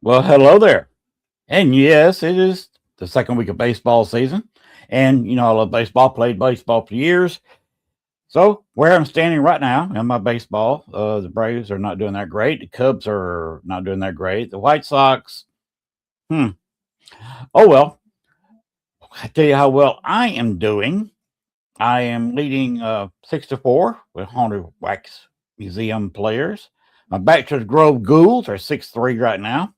Well, hello there. And yes, it is the second week of baseball season. And, I love baseball, played baseball for years. So, where I'm standing right now in my baseball, the Braves are not doing that great. The Cubs are not doing that great. The White Sox, hmm. Oh, well, I tell you how well I am doing. I am leading 6-4 with Haunted Wax Museum players. My Bachelor's Grove Ghouls are 6-3 right now.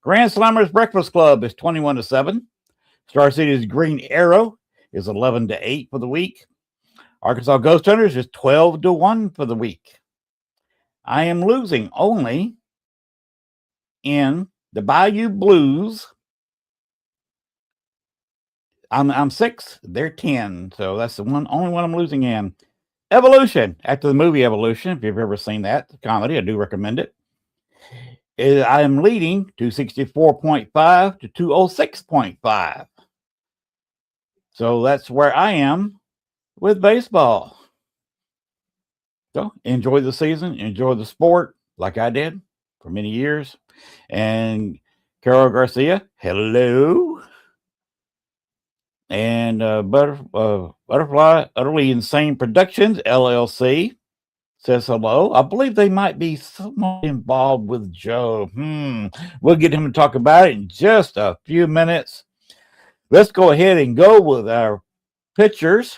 Grand Slammers Breakfast Club is 21-7. Star City's Green Arrow is 11-8 for the week. Arkansas Ghost Hunters is 12-1 for the week. I am losing only in the Bayou Blues. I'm 6, they're 10, so that's the only one I'm losing in. Evolution, after the movie Evolution, if you've ever seen that, the comedy, I do recommend it. I am leading 264.5 to 206.5. So that's where I am with baseball. So enjoy the season, enjoy the sport like I did for many years. And Carol Garcia, hello. And Butterfly Utterly Insane Productions, LLC, says hello. I believe they might be somewhat involved with Joe. We'll get him to talk about it in just a few minutes. Let's go ahead and go with our pictures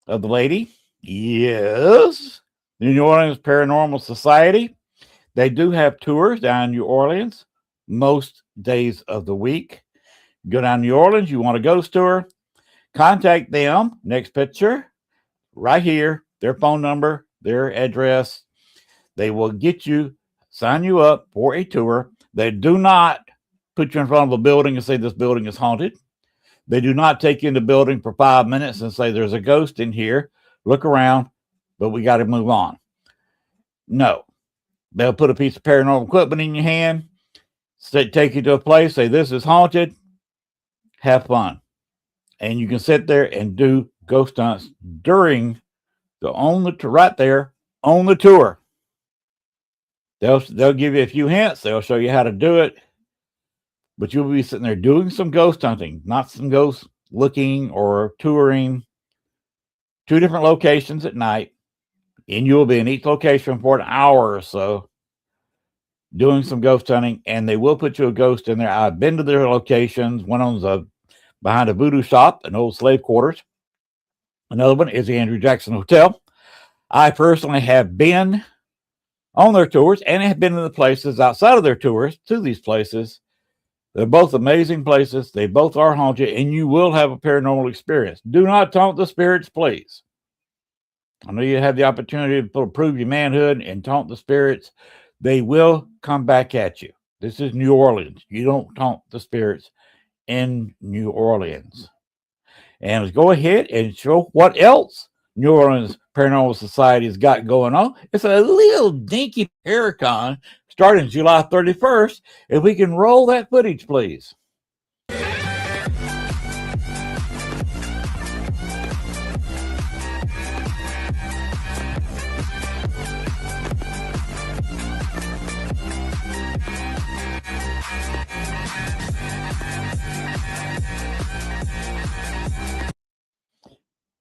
of the lady. Yes, the New Orleans Paranormal Society. They do have tours down in New Orleans most days of the week. Go down to New Orleans, you want a ghost tour, contact them. Next picture, right here, their phone number, their address. They will get you, sign you up for a tour. They do not put you in front of a building and say this building is haunted. They do not take you in the building for 5 minutes and say there's a ghost in here. Look around, but we got to move on. No. They'll put a piece of paranormal equipment in your hand, take you to a place, say this is haunted, have fun. And you can sit there and do ghost hunts during right there on the tour. They'll give you a few hints. They'll show you how to do it. But you'll be sitting there doing some ghost hunting, not some ghost looking or touring. 2 different locations at night. And you'll be in each location for an hour or so doing some ghost hunting. And they will put you a ghost in there. I've been to their locations. One of them's behind a voodoo shop, an old slave quarters. Another one is the Andrew Jackson Hotel. I personally have been on their tours and have been in the places outside of their tours to these places. They're both amazing places. They both are haunted, and you will have a paranormal experience. Do not taunt the spirits, please. I know you have the opportunity to prove your manhood and taunt the spirits. They will come back at you. This is New Orleans. You don't taunt the spirits in New Orleans. And let's go ahead and show what else New Orleans Paranormal Society has got going on. It's a little dinky Paracon starting July 31st. If we can roll that footage, please.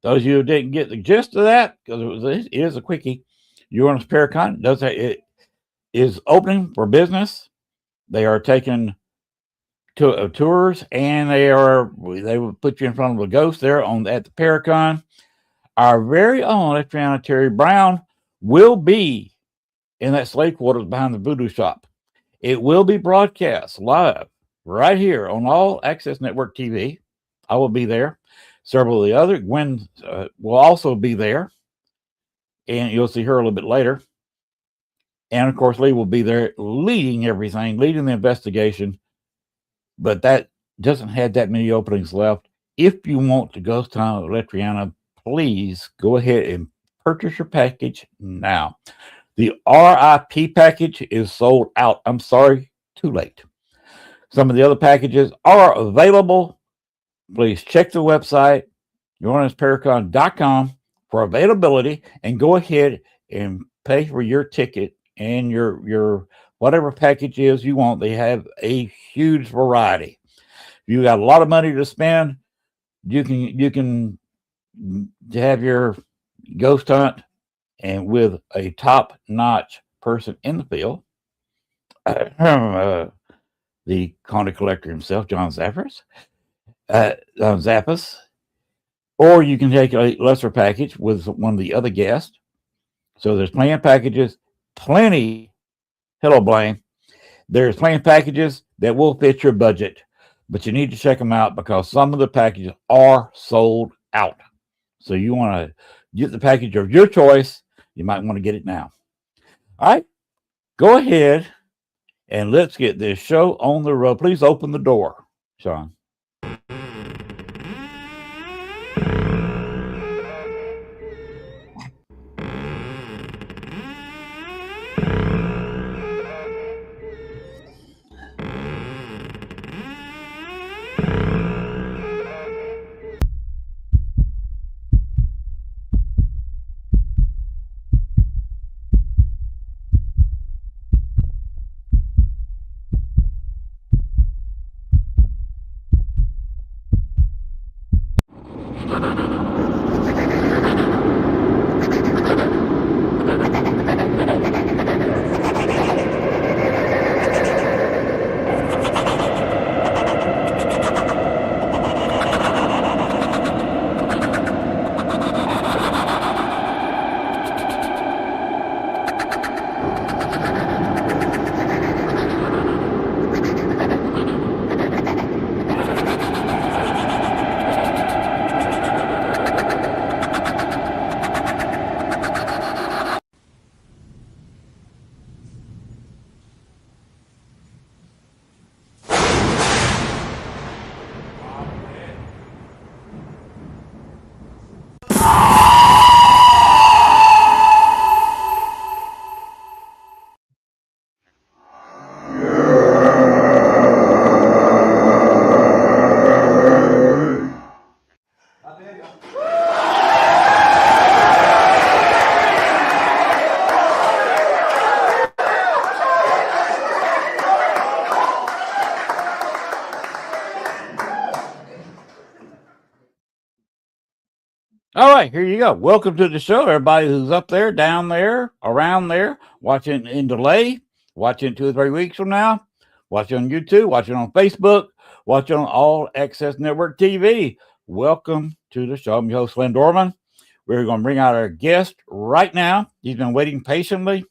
Those of you who didn't get the gist of that, because it is a quickie, New Orleans Paracon it is opening for business. They are taking tours, and they will put you in front of a ghost there at the Paracon. Our very own Electriana Terry Brown will be in that slave quarters behind the voodoo shop. It will be broadcast live right here on All Access Network TV. I will be there. Several of the other Gwen will also be there, and you'll see her a little bit later. And of course, Lee will be there leading everything, leading the investigation. But that doesn't have that many openings left. If you want to ghost hunt Electriana, please go ahead and purchase your package now. The RIP package is sold out. I'm sorry, too late. Some of the other packages are available. Please check the website, NewOrleansParacon.com, for availability, and go ahead and pay for your ticket and your whatever package is you want. They have a huge variety. If you got a lot of money to spend, you can have your ghost hunt and with a top-notch person in the field, the haunted collector himself, John Zappas, or you can take a lesser package with one of the other guests. So there's playing packages, plenty. Hello, Blaine. There's playing packages that will fit your budget, but you need to check them out because some of the packages are sold out. So you want to get the package of your choice. You might want to get it now. All right, go ahead and let's get this show on the road. Please open the door, Sean. All right, here you go. Welcome to the show, everybody who's up there, down there, around there, watching in delay, watching 2 or 3 weeks from now, watching on YouTube, watching on Facebook, watching on All Access Network TV. Welcome to the show. I'm your host, Len Dorman. We're going to bring out our guest right now. He's been waiting patiently.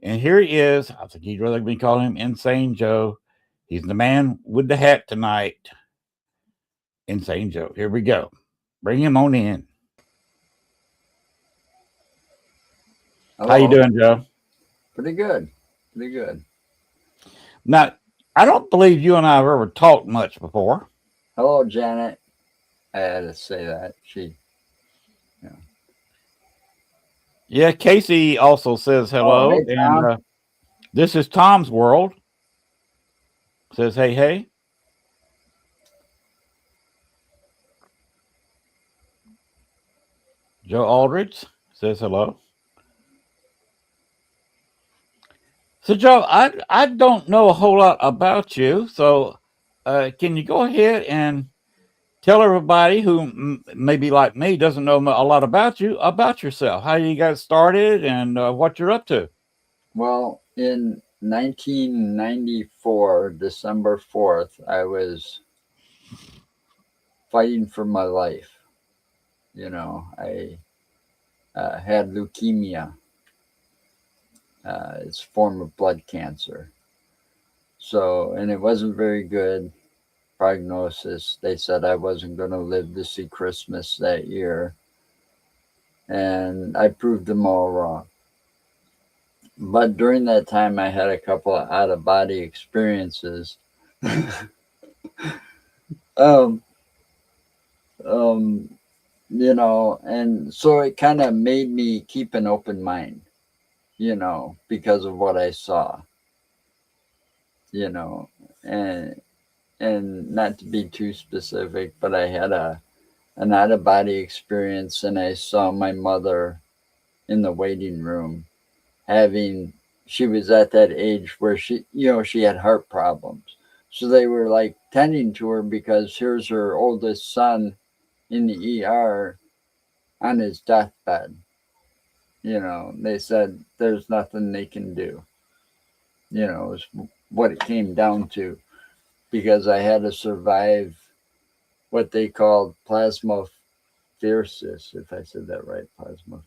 And here he is. I think he'd rather be calling him Insane Joe. He's the man with the hat tonight. Insane Joe. Here we go. Bring him on in. Hello. How you doing, Joe? Pretty good. Pretty good. Now, I don't believe you and I have ever talked much before. Hello, Janet. I had to say that. Yeah, Casey also says hello. Hey, Tom. And this is Tom's World. Says, hey, hey. Joe Aldrich says hello. So, Joe, I don't know a whole lot about you. So, can you go ahead and tell everybody who maybe like me doesn't know a lot about you, about yourself, how you got started and what you're up to? Well, in 1994, December 4th, I was fighting for my life. You know, I had leukemia. It's a form of blood cancer. So, and it wasn't very good prognosis. They said I wasn't going to live to see Christmas that year. And I proved them all wrong. But during that time, I had a couple of out-of-body experiences. You know, and so it kind of made me keep an open mind, you know, because of what I saw, you know, and not to be too specific, but I had an out-of-body experience, and I saw my mother in the waiting room having she was at that age where she had heart problems. So they were like tending to her because here's her oldest son in the ER on his deathbed. They said there's nothing they can do. Is what it came down to, because I had to survive what they called plasmapheresis, if I said that right. Plasma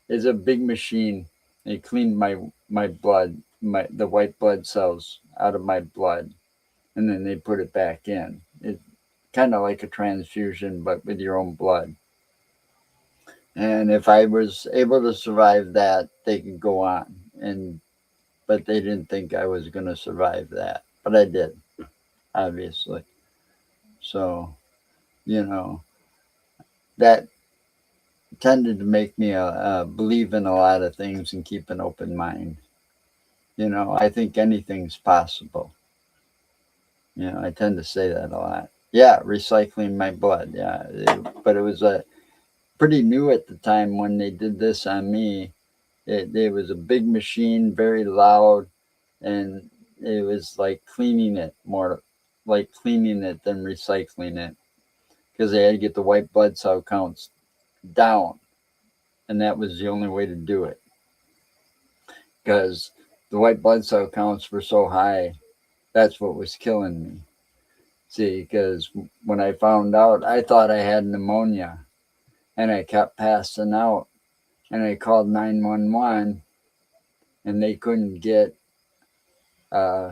is a big machine. They cleaned my blood, the white blood cells out of my blood, and then they put it back in. It kind of like a transfusion, but with your own blood. And if I was able to survive that, they could go on. But they didn't think I was going to survive that, but I did, obviously. So, you know, that tended to make me believe in a lot of things and keep an open mind. I think anything's possible. I tend to say that a lot. Yeah, recycling my blood. Yeah, but it was pretty new at the time when they did this on me. It was a big machine, very loud, and it was like cleaning it, more like cleaning it than recycling it, because they had to get the white blood cell counts down, and that was the only way to do it, because the white blood cell counts were so high. That's what was killing me. See, because when I found out, I thought I had pneumonia, and I kept passing out, and I called 911, and they couldn't get uh,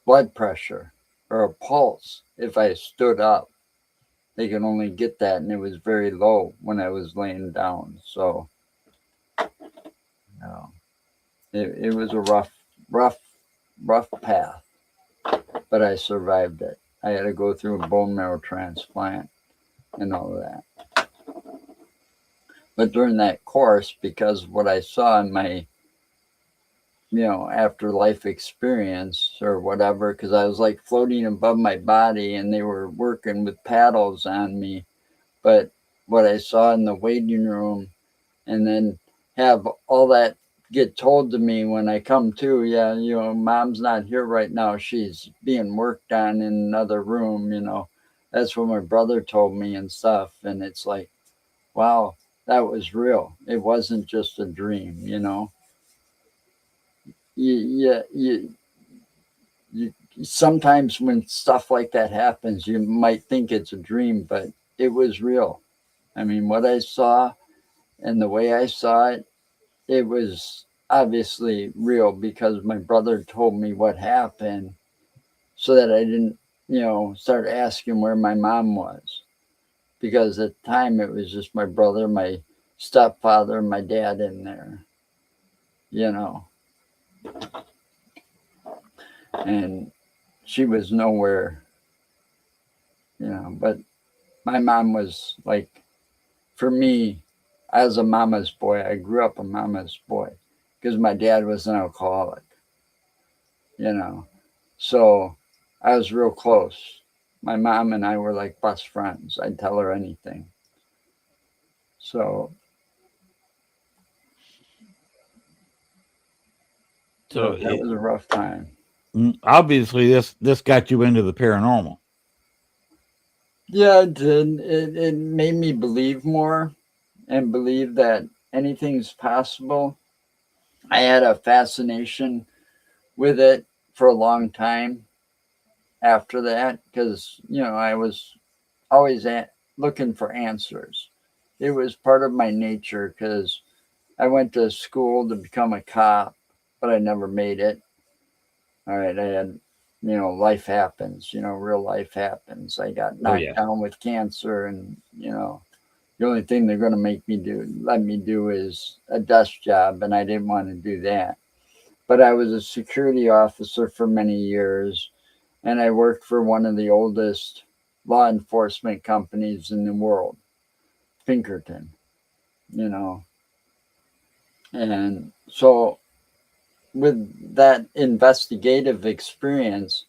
blood pressure or a pulse if I stood up. They could only get that, and it was very low when I was laying down. So, it was a rough, rough path, but I survived it. I had to go through a bone marrow transplant and all of that. But during that course, because of what I saw in my afterlife experience or whatever, because I was like floating above my body and they were working with paddles on me. But what I saw in the waiting room, and then have all that get told to me when I come to, yeah, mom's not here right now. She's being worked on in another room, That's what my brother told me and stuff. And it's like, wow, that was real. It wasn't just a dream. You sometimes when stuff like that happens, you might think it's a dream, but it was real. I mean, what I saw and the way I saw it, it was obviously real because my brother told me what happened so that I didn't, start asking where my mom was. Because at the time it was just my brother, my stepfather, and my dad in there, you know. And she was nowhere, but my mom was like, for me, as a mama's boy, I grew up a mama's boy because my dad was an alcoholic, you know. So I was real close. My mom and I were like best friends. I'd tell her anything. So that was a rough time. Obviously, this got you into the paranormal. Yeah, it did. It made me believe more and believe that anything's possible. I had a fascination with it for a long time after that because, I was always looking for answers. It was part of my nature because I went to school to become a cop, but I never made it. All right, I had, life happens, real life happens. I got knocked down with cancer, and, the only thing they're going to let me do is a desk job, and I didn't want to do that. But I was a security officer for many years, and I worked for one of the oldest law enforcement companies in the world, Pinkerton, you know. And so, with that investigative experience,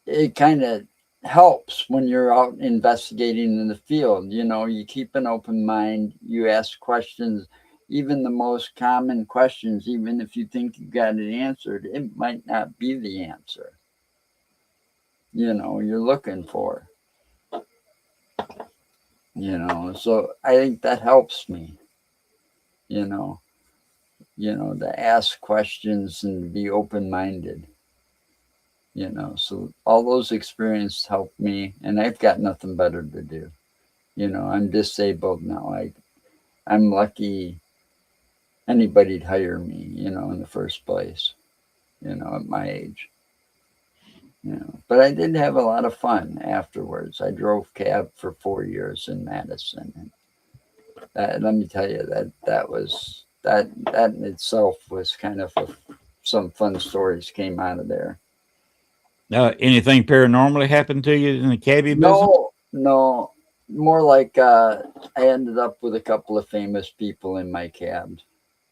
it kind of helps when you're out investigating in the field. You keep an open mind, you ask questions, even the most common questions, even if you think you got it answered, it might not be the answer, you're looking for, so I think that helps me, you know, to ask questions and be open-minded, so all those experiences helped me, and I've got nothing better to do. I'm disabled now. I'm lucky anybody'd hire me, in the first place, at my age. But I did have a lot of fun afterwards. I drove cab for 4 years in Madison, and let me tell you, that in itself was kind of some fun stories came out of there. Anything paranormally happened to you in the cabbie business? No, more like I ended up with a couple of famous people in my cab,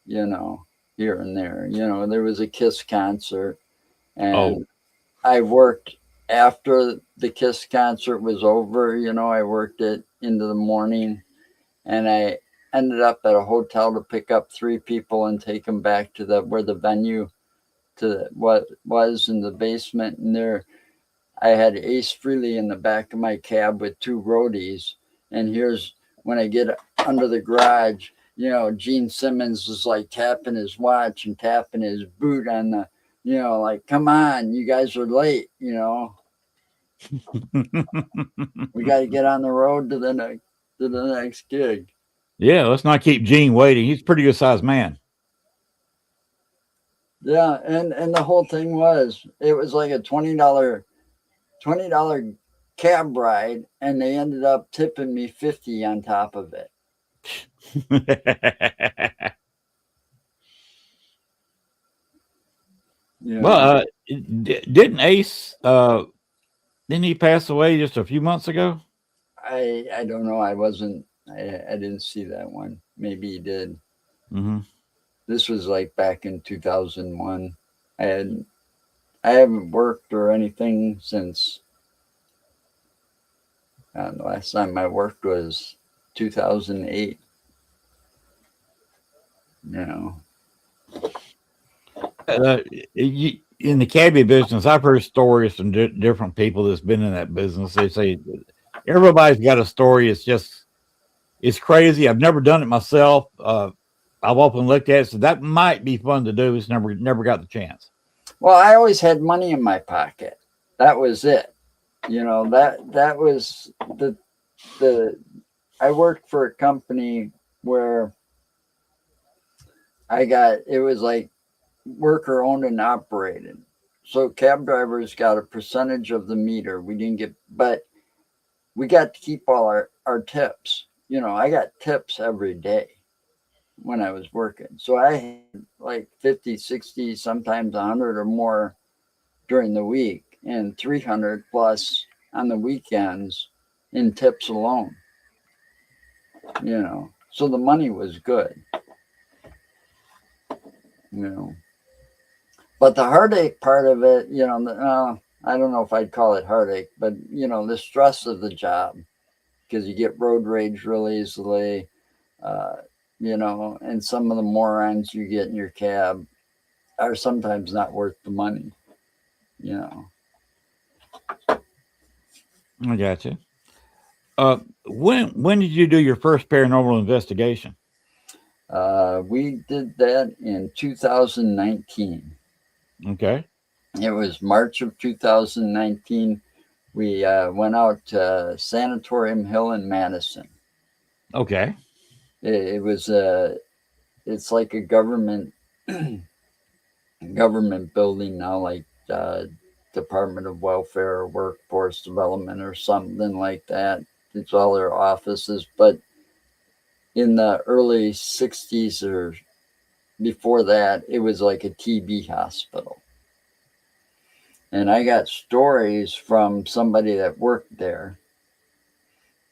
here and there. There was a Kiss concert, and I worked after the Kiss concert was over. I worked it into the morning, and I ended up at a hotel to pick up 3 people and take them back to where the venue to what was in the basement. And there, I had Ace Frehley in the back of my cab with 2 roadies. And here's when I get under the garage, Gene Simmons was like tapping his watch and tapping his boot on the, like, come on, you guys are late, we got to get on the road to the next gig. Yeah, let's not keep Gene waiting. He's a pretty good sized man. Yeah, and the whole thing was, it was like a $20 cab ride, and they ended up tipping me 50 on top of it. Well, didn't Ace? Didn't he pass away just a few months ago? I don't know. I didn't see that one. Maybe he did. Mm-hmm. This was like back in 2001. I haven't worked or anything since. The last time I worked was 2008. In the cabbie business, I've heard stories from different people that's been in that business. They say everybody's got a story. It's crazy. I've never done it myself. I've often looked at it, so that might be fun to do. It's never got the chance. Well, I always had money in my pocket. That was it. That was the I worked for a company where it was like worker owned and operated. So cab drivers got a percentage of the meter. We didn't get, but we got to keep all our tips. I got tips every day when I was working. So I had like 50, 60, sometimes 100 or more during the week, and 300 plus on the weekends in tips alone. So the money was good. But the heartache part of it, I don't know if I'd call it heartache, but the stress of the job, because you get road rage real easily, and some of the morons you get in your cab are sometimes not worth the money. I got you. When did you do your first paranormal investigation? We did that in 2019. Okay. It was March of 2019. We went out to Sanatorium Hill in Madison. Okay. It was it's like a government building now, like Department of Welfare or Workforce Development or something like that. It's all their offices. But in the early 60s or before that, it was like a TB hospital. And I got stories from somebody that worked there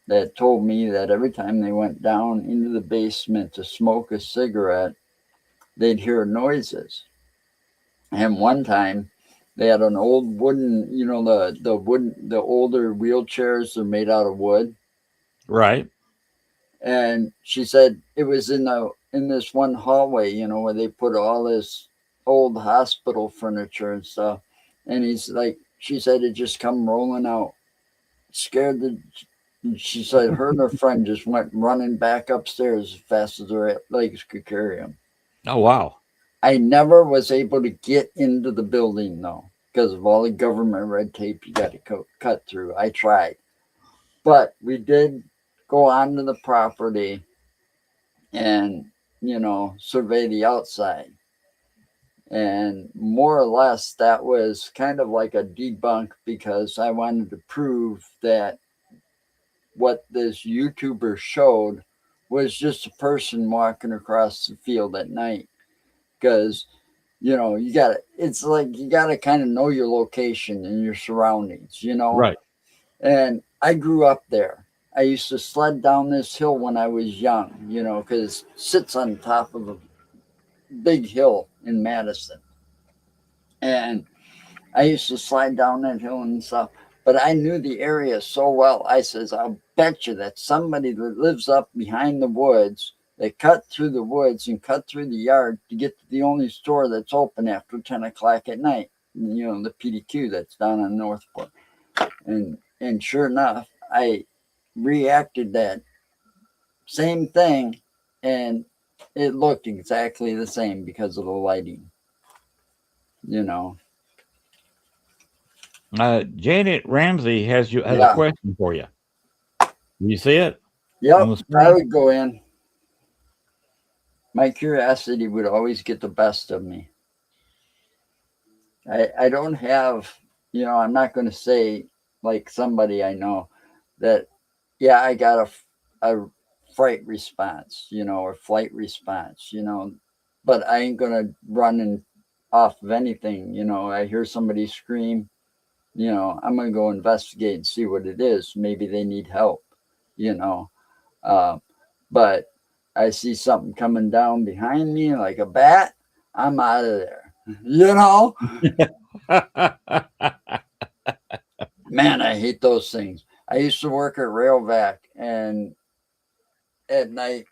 that told me that every time they went down into the basement to smoke a cigarette, they'd hear noises. And one time they had an old wooden, the older wheelchairs are made out of wood. Right. And she said it was in the in this one hallway, you know, where they put all this old hospital furniture and stuff. And he's like, she said it just come rolling out. Scared the, she said her and her friend just went running back upstairs as fast as their legs could carry them. Oh, wow. I never was able to get into the building though, because of all the government red tape you got to cut through. I tried, but we did go onto the property and, you know, survey the outside. And more or less, that was kind of like a debunk because I wanted to prove that what this YouTuber showed was just a person walking across the field at night. Because, you know, it's like you got to kind of know your location and your surroundings, you know? Right. And I grew up there. I used to sled down this hill when I was young, you know, because it sits on top of a big hill in Madison. And I used to slide down that hill and stuff, but I knew the area so well. I says, I'll bet you that somebody that lives up behind the woods, they cut through the woods and cut through the yard to get to the only store that's open after 10 o'clock at night. You know, the PDQ that's down on Northport. And sure enough, I reacted that same thing, and it looked exactly the same because of the lighting. You know. Janet Ramsey has a Yeah. question for you. You see it? Yep, I would go in. My curiosity would always get the best of me. I don't have, you know, I'm not going to say like somebody I know that, yeah, I got a fright response, you know, or flight response, you know, but I ain't going to run and off of anything. You know, I hear somebody scream, you know, I'm going to go investigate and see what it is. Maybe they need help, you know. But I see something coming down behind me like a bat, I'm out of there, you know. Man, I hate those things. I used to work at Railvac, and at night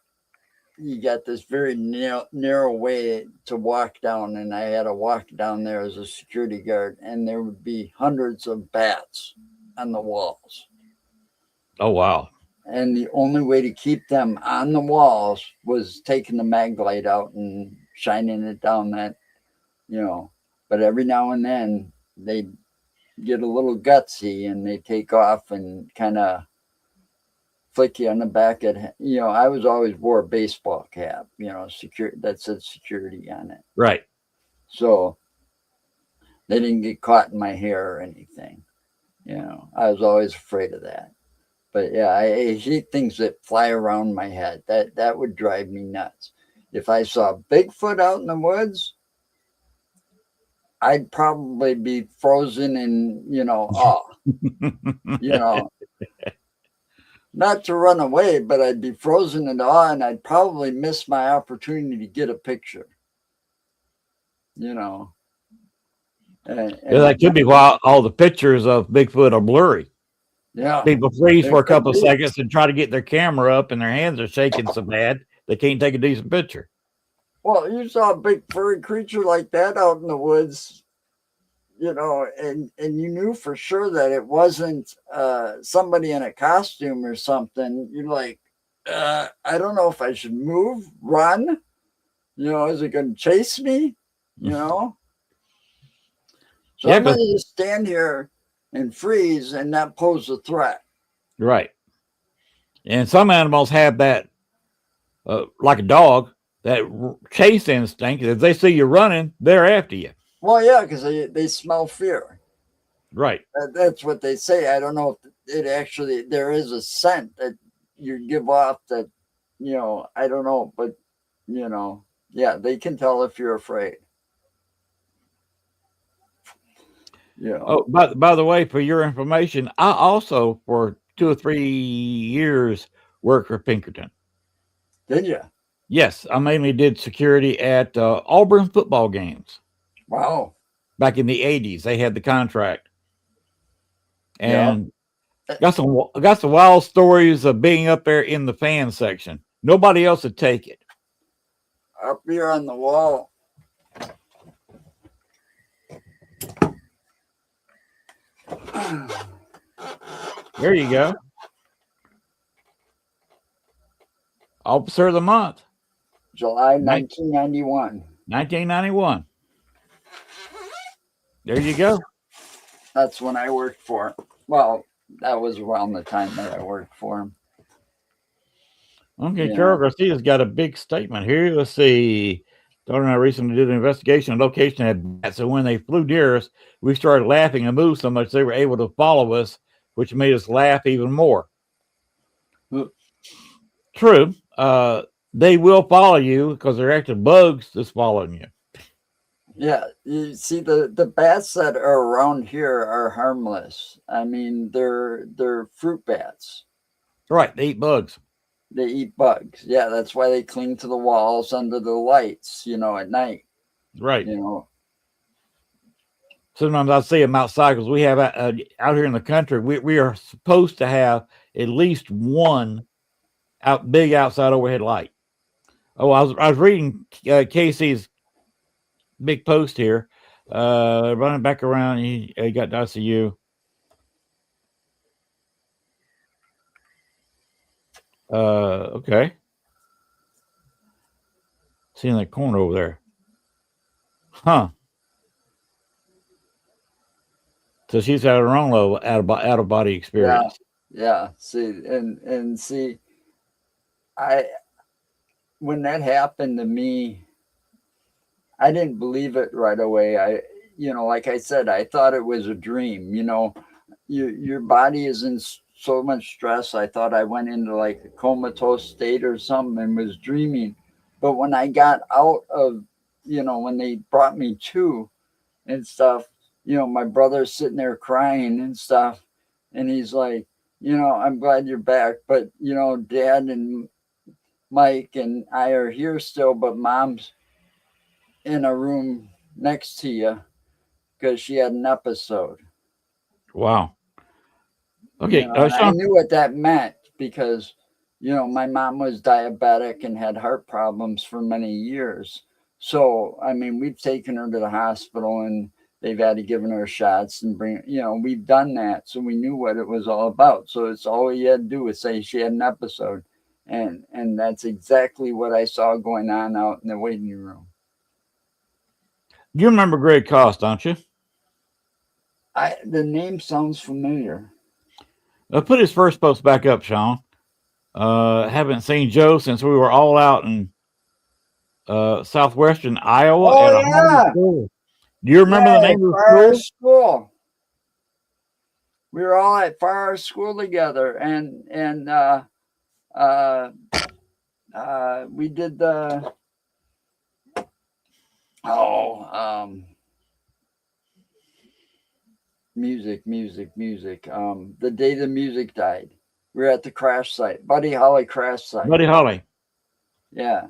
you got this very narrow way to walk down, and I had to walk down there as a security guard, and there would be hundreds of bats on the walls. Oh, wow. And the only way to keep them on the walls was taking the mag light out and shining it down that, you know. But every now and then they get a little gutsy and they take off and kind of flick you on the back of, you know. I was always wore a baseball cap, you know, that said security on it. Right. So they didn't get caught in my hair or anything. You know, I was always afraid of that. But yeah, I hate things that fly around my head. That would drive me nuts. If I saw Bigfoot out in the woods, I'd probably be frozen in, you know, awe. You know, not to run away, but I'd be frozen in awe, and I'd probably miss my opportunity to get a picture. You know. And that could be why all the pictures of Bigfoot are blurry. Yeah. People freeze for a couple of seconds and try to get their camera up, and their hands are shaking so bad they can't take a decent picture. Well, you saw a big furry creature like that out in the woods, you know, and you knew for sure that it wasn't somebody in a costume or something. You're like, I don't know if I should move, run. You know, is it going to chase me? You know? So yeah, I'm going to just stand here and freeze and not pose a threat. Right. And some animals have that, like a dog, that chase instinct. If they see you running, they're after you. Well, yeah, because they smell fear. Right. That's what they say. I don't know if it actually, there is a scent that you give off that, you know, I don't know, but, you know, yeah, they can tell if you're afraid. Yeah. Oh, by the way, for your information, I also for 2 or 3 years worked for Pinkerton. Did you? Yes, I mainly did security at Auburn football games. Wow. Back in the 80s, they had the contract, and got some wild stories of being up there in the fan section. Nobody else would take it. up here on the wall. There you go. Officer of the Month, July 1991. 1991. There you go. That's when I worked for him. Well, that was around the time that I worked for him. Okay, Yeah. Carol Garcia's got a big statement here. Let's see. Daughter and I recently did an investigation. The location had bats, so when they flew near us, we started laughing and moved so much they were able to follow us, which made us laugh even more. True. They will follow you because they're actually bugs that's following you. Yeah, you see the bats that are around here are harmless. I mean, they're fruit bats. Right, they eat bugs. They eat bugs. Yeah, that's why they cling to the walls under the lights, you know, at night. Right. You know. Sometimes I see them outside because we have out here in the country. We are supposed to have at least one big outside overhead light. Oh, I was reading Casey's big post here. Running back around, he got to ICU. Okay. Seeing that corner over there. Huh. So she's had her own little out of body experience. Yeah. See, and see, when that happened to me, I didn't believe it right away. Like I said, I thought it was a dream. You know, your body is in so much stress. I thought I went into like a comatose state or something and was dreaming. But when I got out of, when they brought me to and stuff, my brother's sitting there crying and stuff. And he's like, I'm glad you're back. But, Dad and Mike and I are here still, but Mom's in a room next to you because she had an episode. Wow. Okay. And I knew what that meant because, my mom was diabetic and had heart problems for many years. So, I mean, we've taken her to the hospital and they've had to give her shots and we've done that. So we knew what it was all about. So it's all you had to do was say she had an episode. And that's exactly what I saw going on out in the waiting room. You remember Greg Cost, don't you? The name sounds familiar. Put his first post back up, Sean. Haven't seen Joe since we were all out in southwestern Iowa at a high school. Do you remember the name of the school? We were all at Far School together, and we did the music. The day the music died, we were at the crash site, Buddy Holly crash site. Buddy Holly. Yeah.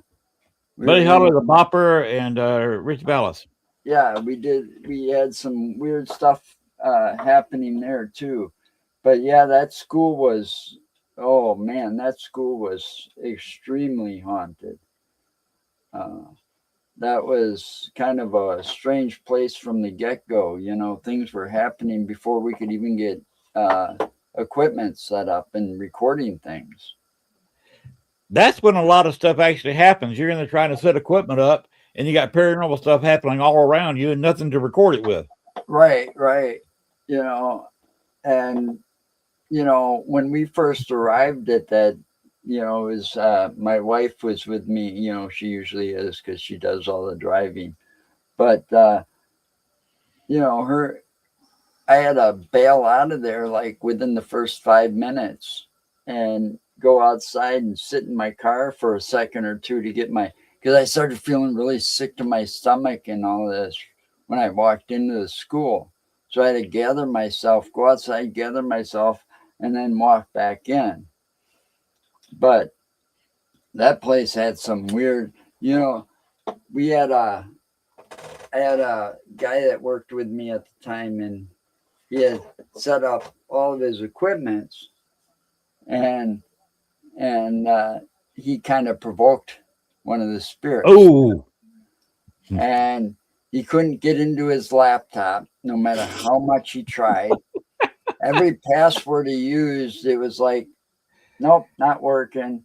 Buddy Holly, the Bopper, and Rich Ballas. Yeah, we had some weird stuff happening there too. But yeah, that school was, oh man, that school was extremely haunted. That was kind of a strange place from the get-go. Things were happening before we could even get equipment set up and recording things. That's when a lot of stuff actually happens. You're in there trying to set equipment up, and you got paranormal stuff happening all around you and nothing to record it with. Right. And, when we first arrived at that, it was my wife was with me. She usually is because she does all the driving. But, I had to bail out of there like within the first 5 minutes and go outside and sit in my car for a second or two to get because I started feeling really sick to my stomach and all this when I walked into the school. So I had to gather myself, go outside, gather myself, and then walk back in. But that place had some weird, I had a guy that worked with me at the time, and he had set up all of his equipment, and he kind of provoked one of the spirits. Oh, And he couldn't get into his laptop no matter how much he tried. Every password he used, it was like, nope, not working.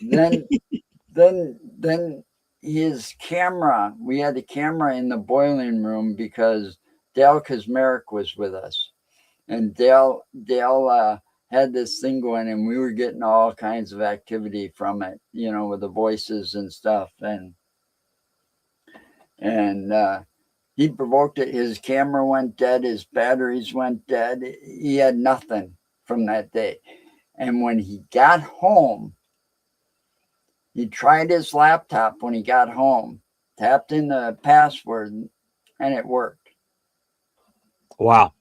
Then then his camera, we had the camera in the boiling room because Dale Kazmarek was with us. And Dale had this thing going, and we were getting all kinds of activity from it, with the voices and stuff. And he provoked it. His camera went dead. His batteries went dead. He had nothing from that day. And when he got home, he tried his laptop when he got home, tapped in the password, and it worked. wow.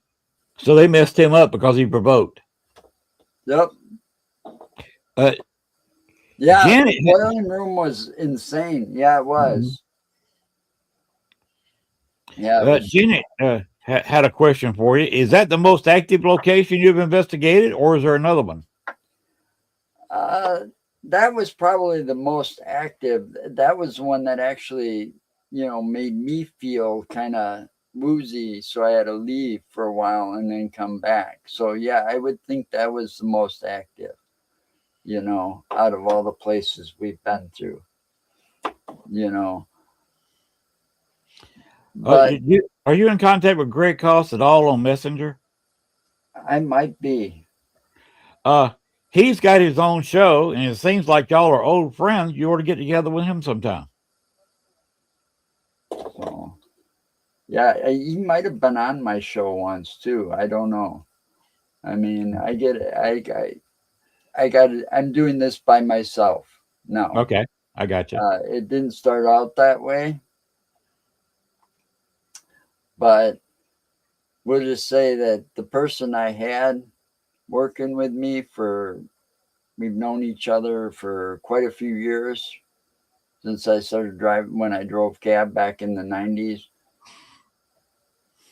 So they messed him up because he provoked. Yep. Uh, Yeah, Janet, the boiling room was insane. Yeah, it was. Yeah, it was. Janet had a question for you. Is that the most active location you've investigated, or is there another one? That was probably the most active. That was the one that actually, made me feel kind of woozy. So I had to leave for a while and then come back. So yeah, I would think that was the most active, out of all the places we've been through, But Are you in contact with Greg Cost at all on Messenger? I might be. He's got his own show, and it seems like y'all are old friends. You ought to get together with him sometime. So yeah, he might have been on my show once too. I don't know. I mean, I get it. I got it. I'm doing this by myself now. Okay, I got you. It didn't start out that way, but we'll just say that the person I had working with me we've known each other for quite a few years since I started driving when I drove cab back in the 90s.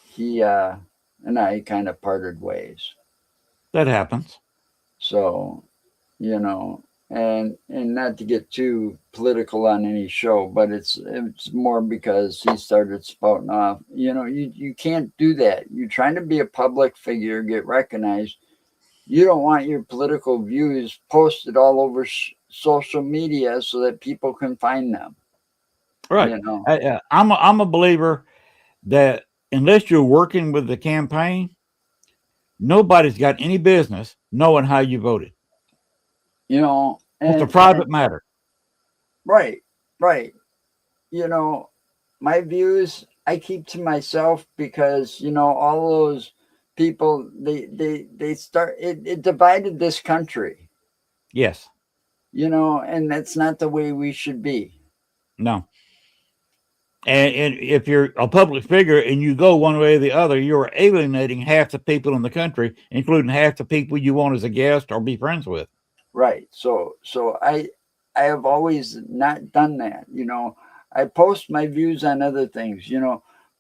He and I kind of parted ways. That happens. So, and not to get too political on any show, but it's more because he started spouting off. You can't do that. You're trying to be a public figure, get recognized. You don't want your political views posted all over social media so that people can find them. Right. I'm a believer that unless you're working with the campaign, nobody's got any business knowing how you voted. It's a private matter. Right. My views I keep to myself because all those people they start it divided this country. Yes. And that's not the way we should be. No. And if you're a public figure and you go one way or the other, you're alienating half the people in the country, including half the people you want as a guest or be friends with. Right. So I have always not done that. I post my views on other things.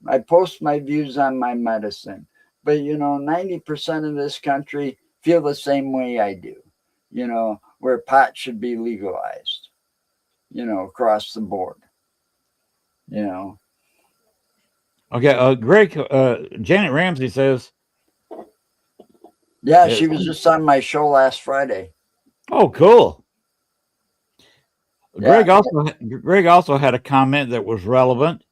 I post my views on my medicine. But 90% of this country feel the same way I do. Where pot should be legalized. Across the board. Okay, Greg, Janet Ramsey says. Yeah, she was just on my show last Friday. Oh, cool. Yeah. Greg also had a comment that was relevant.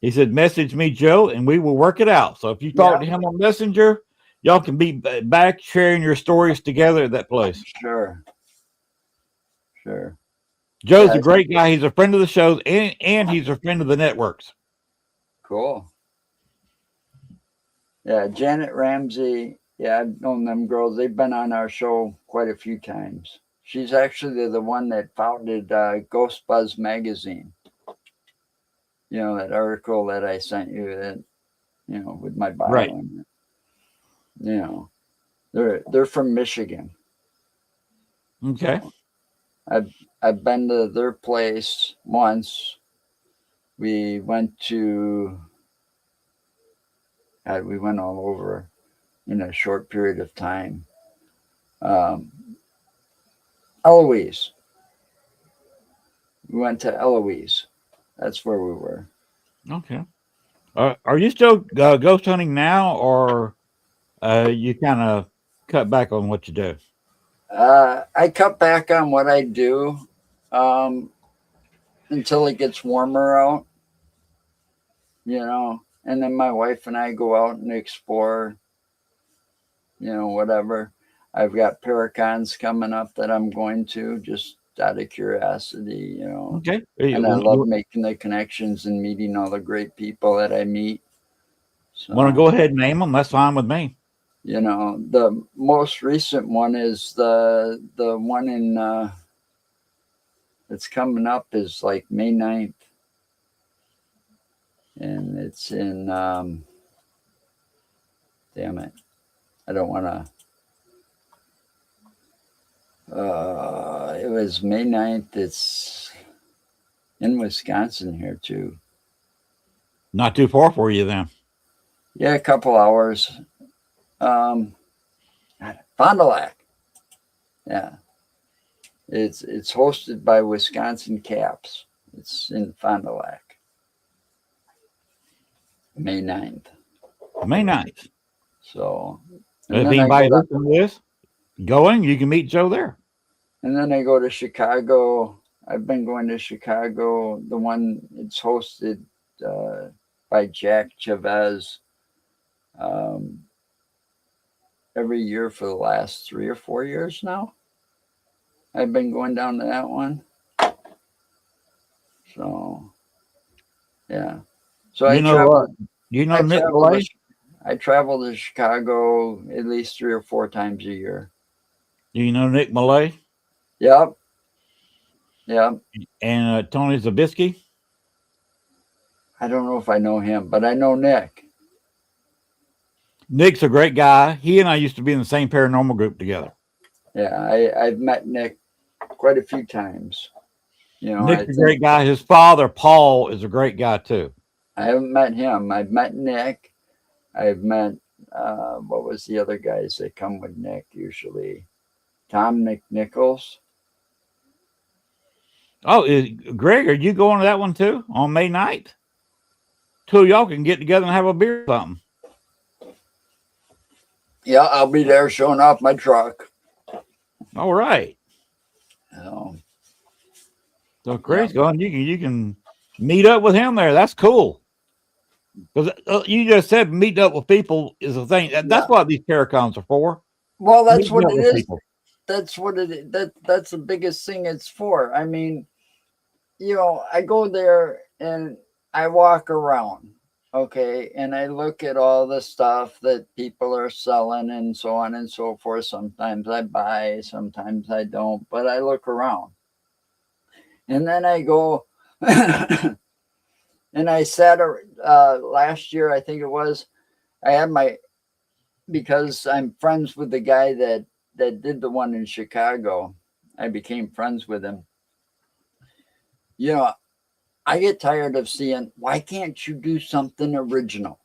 He said, "Message me, Joe, and we will work it out." So if you talk to him on Messenger, y'all can be back sharing your stories together at that place. Sure. Joe's a great guy. He's a friend of the shows, and he's a friend of the networks. Cool. Yeah, Janet Ramsey. Yeah, I've known them girls. They've been on our show quite a few times. She's actually the one that founded Ghost Buzz magazine. That article that I sent you that, with my bio. Right. In it. They're from Michigan. Okay. I've been to their place once. We went all over in a short period of time. Eloise. We went to Eloise. That's where we were. Okay. Are you still ghost hunting now, or you kind of cut back on what you do? I cut back on what I do um, until it gets warmer out, and then my wife and I go out and explore, whatever. I've got Paracons coming up that I'm going to just out of curiosity, Okay. Hey, and I love making the connections and meeting all the great people that I meet. So, want to go ahead and name them? That's fine with me. The most recent one is the one in that's coming up is like May 9th. And it's in damn it. I don't want to it was May 9th. It's in Wisconsin here too. Not too far for you then. Yeah, a couple hours. Fond du Lac. Yeah. It's hosted by Wisconsin Caps. It's in Fond du Lac. May 9th. May 9th. So if anybody listening to this going, you can meet Joe there. And then I go to Chicago. I've been going to Chicago. The one it's hosted by Jack Chavez every year for the last 3 or 4 years now. I've been going down to that one. So, yeah. So I travel to Chicago at least 3 or 4 times a year. Do you know Nick Millay? Yep. Yep. And Tony Zabisky? I don't know if I know him, but I know Nick. Nick's a great guy. He and I used to be in the same paranormal group together. Yeah, I've met Nick quite a few times. Nick's a great guy. His father, Paul, is a great guy too. I haven't met him. I've met Nick. I've met what was the other guys that come with Nick usually? Tom Nichols. Oh, Greg, are you going to that one too on May 9th? 2 of y'all can get together and have a beer or something. Yeah, I'll be there showing off my truck. All right. So Greg's going. You can meet up with him there. That's cool. Because you just said meeting up with people is a thing. That's what these Paracons are for. Well, that's what it is. That's what it is. That's the biggest thing it's for. I mean, I go there and I walk around, okay, and I look at all the stuff that people are selling and so on and so forth. Sometimes I buy, sometimes I don't, but I look around. And then I go and I sat last year, I think it was, I had because I'm friends with the guy that did the one in Chicago. I became friends with him. I get tired of seeing, why can't you do something original?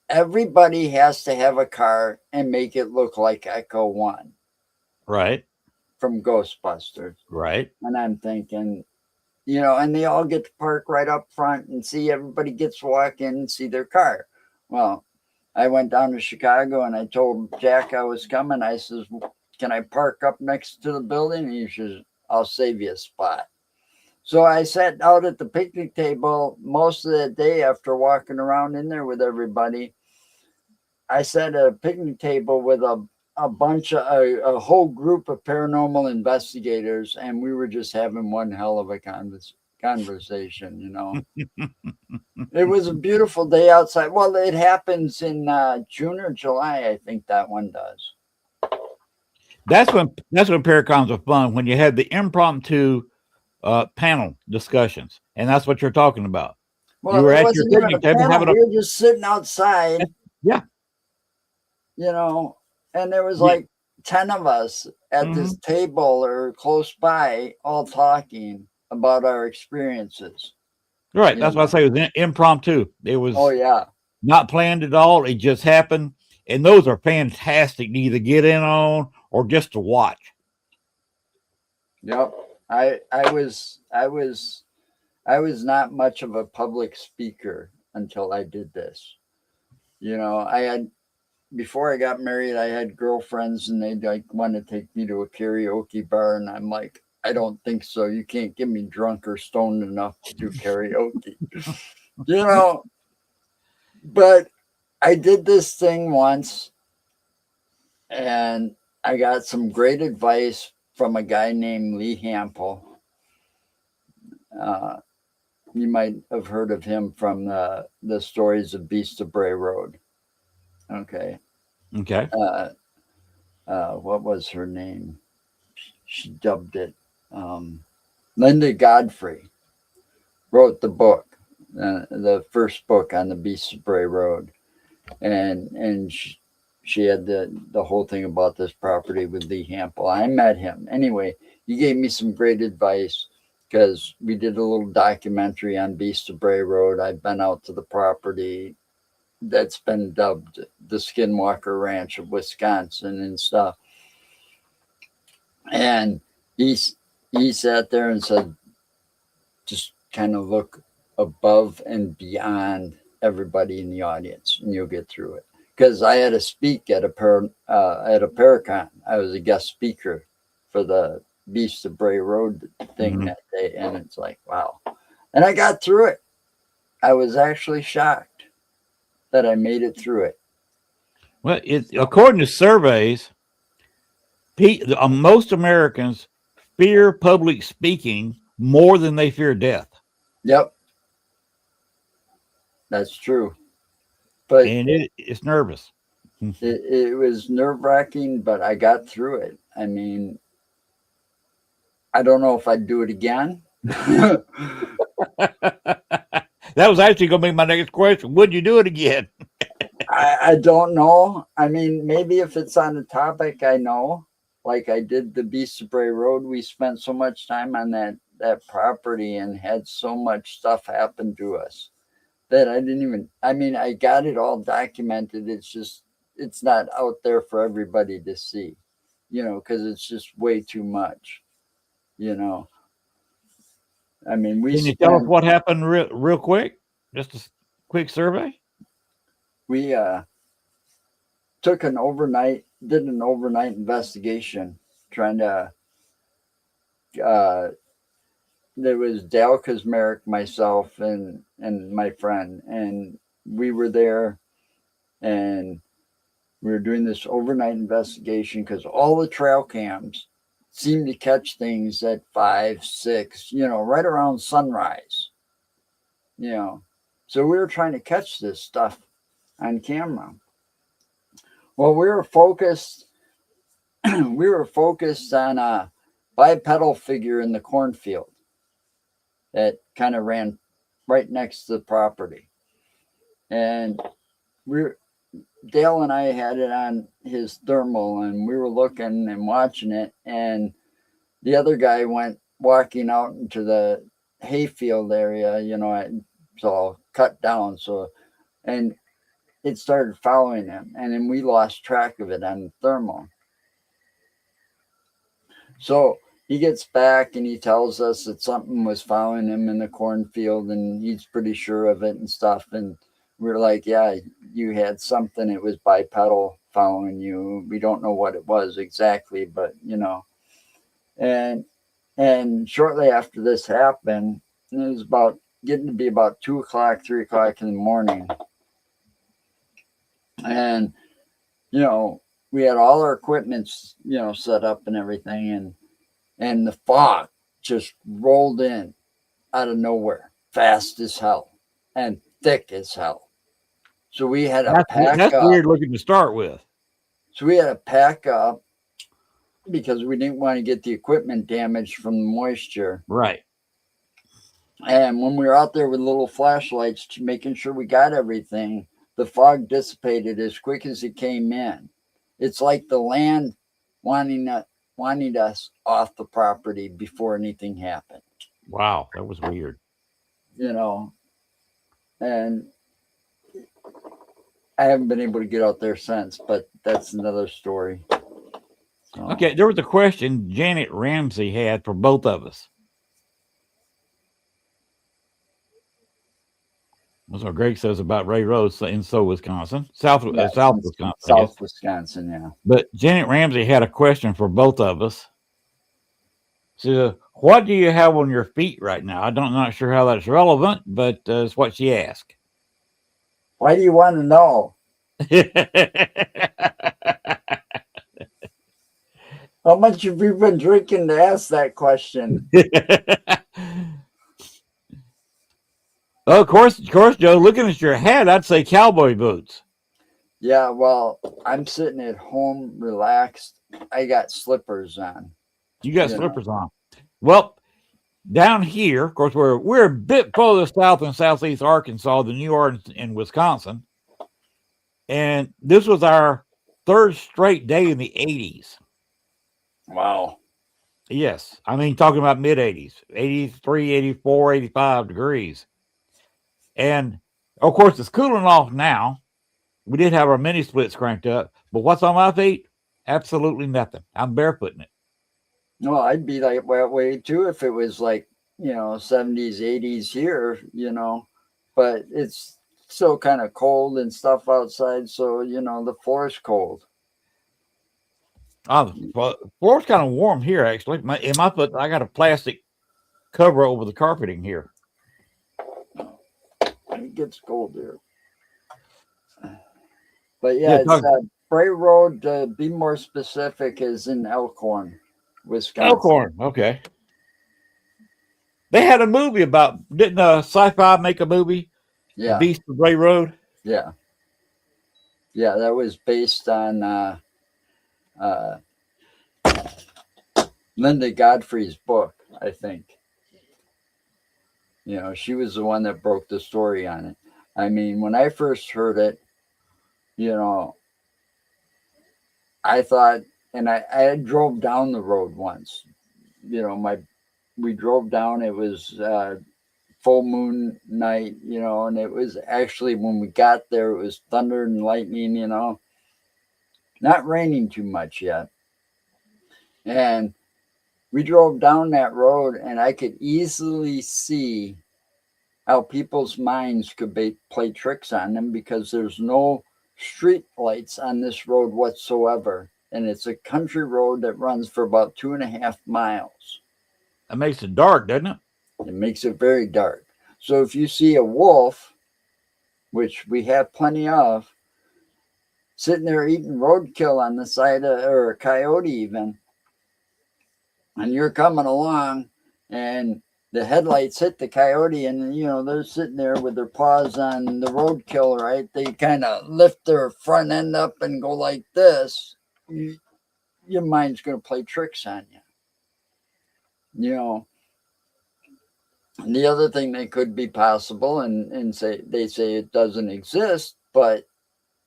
Everybody has to have a car and make it look like Echo One. Right. From Ghostbusters. Right. And I'm thinking, and they all get to park right up front and see everybody gets to walk in and see their car. Well, I went down to Chicago and I told Jack I was coming. I says, can I park up next to the building? And he says, I'll save you a spot. So I sat out at the picnic table most of the day after walking around in there with everybody. I sat at a picnic table with a whole group of paranormal investigators, and we were just having one hell of a conversation, It was a beautiful day outside. Well, it happens in June or July, I think that one does. That's when Paracons are fun, when you had the impromptu panel discussions, and that's what you're talking about. Well, you were at your picnic table. We were just sitting outside. Yeah. And there was like 10 of us at this table or close by, all talking about our experiences. Right. That's why I say it was impromptu. It was not planned at all. It just happened. And those are fantastic to either get in on or just to watch. Yep. I was I was not much of a public speaker until I did this. You know, I had before I got married, I had girlfriends and they'd like want to take me to a karaoke bar, and I'm like, I don't think so. You can't get me drunk or stoned enough to do karaoke. You know, but I did this thing once and I got some great advice from a guy named Lee Hampel. Uh, you might have heard of him from the stories of Beast of Bray Road. Okay. Okay. What was her name? She dubbed it. Um, Linda Godfrey wrote the book, the first book on the Beast of Bray Road, and she had the whole thing about this property with Lee Hampel. I met him anyway. He gave me some great advice because we did a little documentary on Beast of Bray Road. I've been out to the property that's been dubbed the Skinwalker Ranch of Wisconsin and stuff. And he sat there and said, just kind of look above and beyond everybody in the audience, and you'll get through it. Because I had to speak at a Paracon. I was a guest speaker for the Beast of Bray Road thing that day, and it's like, wow. And I got through it. I was actually shocked that I made it through it. Well, according to surveys, most Americans fear public speaking more than they fear death. Yep, that's true. But and it's nervous. It was nerve-wracking, but I got through it. I mean, I don't know if I'd do it again. That was actually going to be my next question. Would you do it again? I don't know. I mean, maybe if it's on a topic I know, like I did the Beast of Bray Road, we spent so much time on that property and had so much stuff happen to us that I didn't even, I mean, I got it all documented. It's just, it's not out there for everybody to see, you know, because it's just way too much, you know. I mean, Can you tell us what happened real quick? Just a quick survey. We did an overnight investigation trying to, there was Dale Kazmarek, myself, and my friend, and we were there, and we were doing this overnight investigation because all the trail cams seemed to catch things at 5, 6, you know, right around sunrise, you know. So we were trying to catch this stuff on camera. Well, we were focused on a bipedal figure in the cornfield that kind of ran right next to the property. And Dale and I had it on his thermal, and we were looking and watching it, and the other guy went walking out into the hayfield area, you know, it's all cut down. So, and it started following him, and then we lost track of it on the thermal. So he gets back and he tells us that something was following him in the cornfield, and he's pretty sure of it and stuff. And we're like, yeah, you had something. It was bipedal following you. We don't know what it was exactly, but you know. And shortly after this happened, it was about getting to be about 2 o'clock, 3 o'clock in the morning. And, you know, we had all our equipment, you know, set up and everything. And the fog just rolled in out of nowhere, fast as hell and thick as hell. So we had to pack up. That's weird looking to start with. So we had to pack up because we didn't want to get the equipment damaged from the moisture. Right. And when we were out there with little flashlights, making sure we got everything, the fog dissipated as quick as it came in. It's like the land wanting us off the property before anything happened. Wow, that was weird. You know, and I haven't been able to get out there since, but that's another story. So. Okay, there was a question Janet Ramsey had for both of us. That's what Greg says about Ray Rose in Wisconsin, Yeah, South Wisconsin, I guess. South Wisconsin, yeah. But Janet Ramsey had a question for both of us. She said, "What do you have on your feet right now?" Not sure how that's relevant, but it's what she asked. Why do you want to know? How much have you been drinking to ask that question? Well, of course, Joe. Looking at your hat, I'd say cowboy boots. Yeah, well, I'm sitting at home, relaxed. I got slippers on. You got slippers on. Well, down here, of course, we're a bit further south in southeast Arkansas than you are in Wisconsin, and this was our third straight day in the 80s. Wow. Yes, I mean talking about mid 80s, 83, 84, 85 degrees, and of course it's cooling off now. We did have our mini splits cranked up, but what's on my feet? Absolutely nothing. I'm barefooting it. No, I'd be like that way too if it was like, 70s, 80s here, but it's still kind of cold and stuff outside. So, the floor's cold. The floor's kind of warm here, actually. In my foot, I got a plastic cover over the carpeting here. It gets cold here. But yeah, it's Bray Road, to be more specific, is in Elkhorn, Wisconsin. Elkhorn, okay. They had a movie about, didn't Sci-Fi make a movie? Yeah. The Beast of Bray Road? Yeah. Yeah, that was based on Linda Godfrey's book, I think. She was the one that broke the story on it. I mean, when I first heard it, I thought, and I drove down the road once. We drove down. It was full moon night, and it was actually, when we got there, it was thunder and lightning, not raining too much yet. And we drove down that road, and I could easily see how people's minds could play tricks on them, because there's no street lights on this road whatsoever. And it's a country road that runs for about 2.5 miles. That makes it dark, doesn't it? It makes it very dark. So if you see a wolf, which we have plenty of, sitting there eating roadkill on the side of, or a coyote even, and you're coming along and the headlights hit the coyote, and they're sitting there with their paws on the roadkill, right? They kind of lift their front end up and go like this. Your mind's going to play tricks on you. And the other thing that could be possible, and they say it doesn't exist, but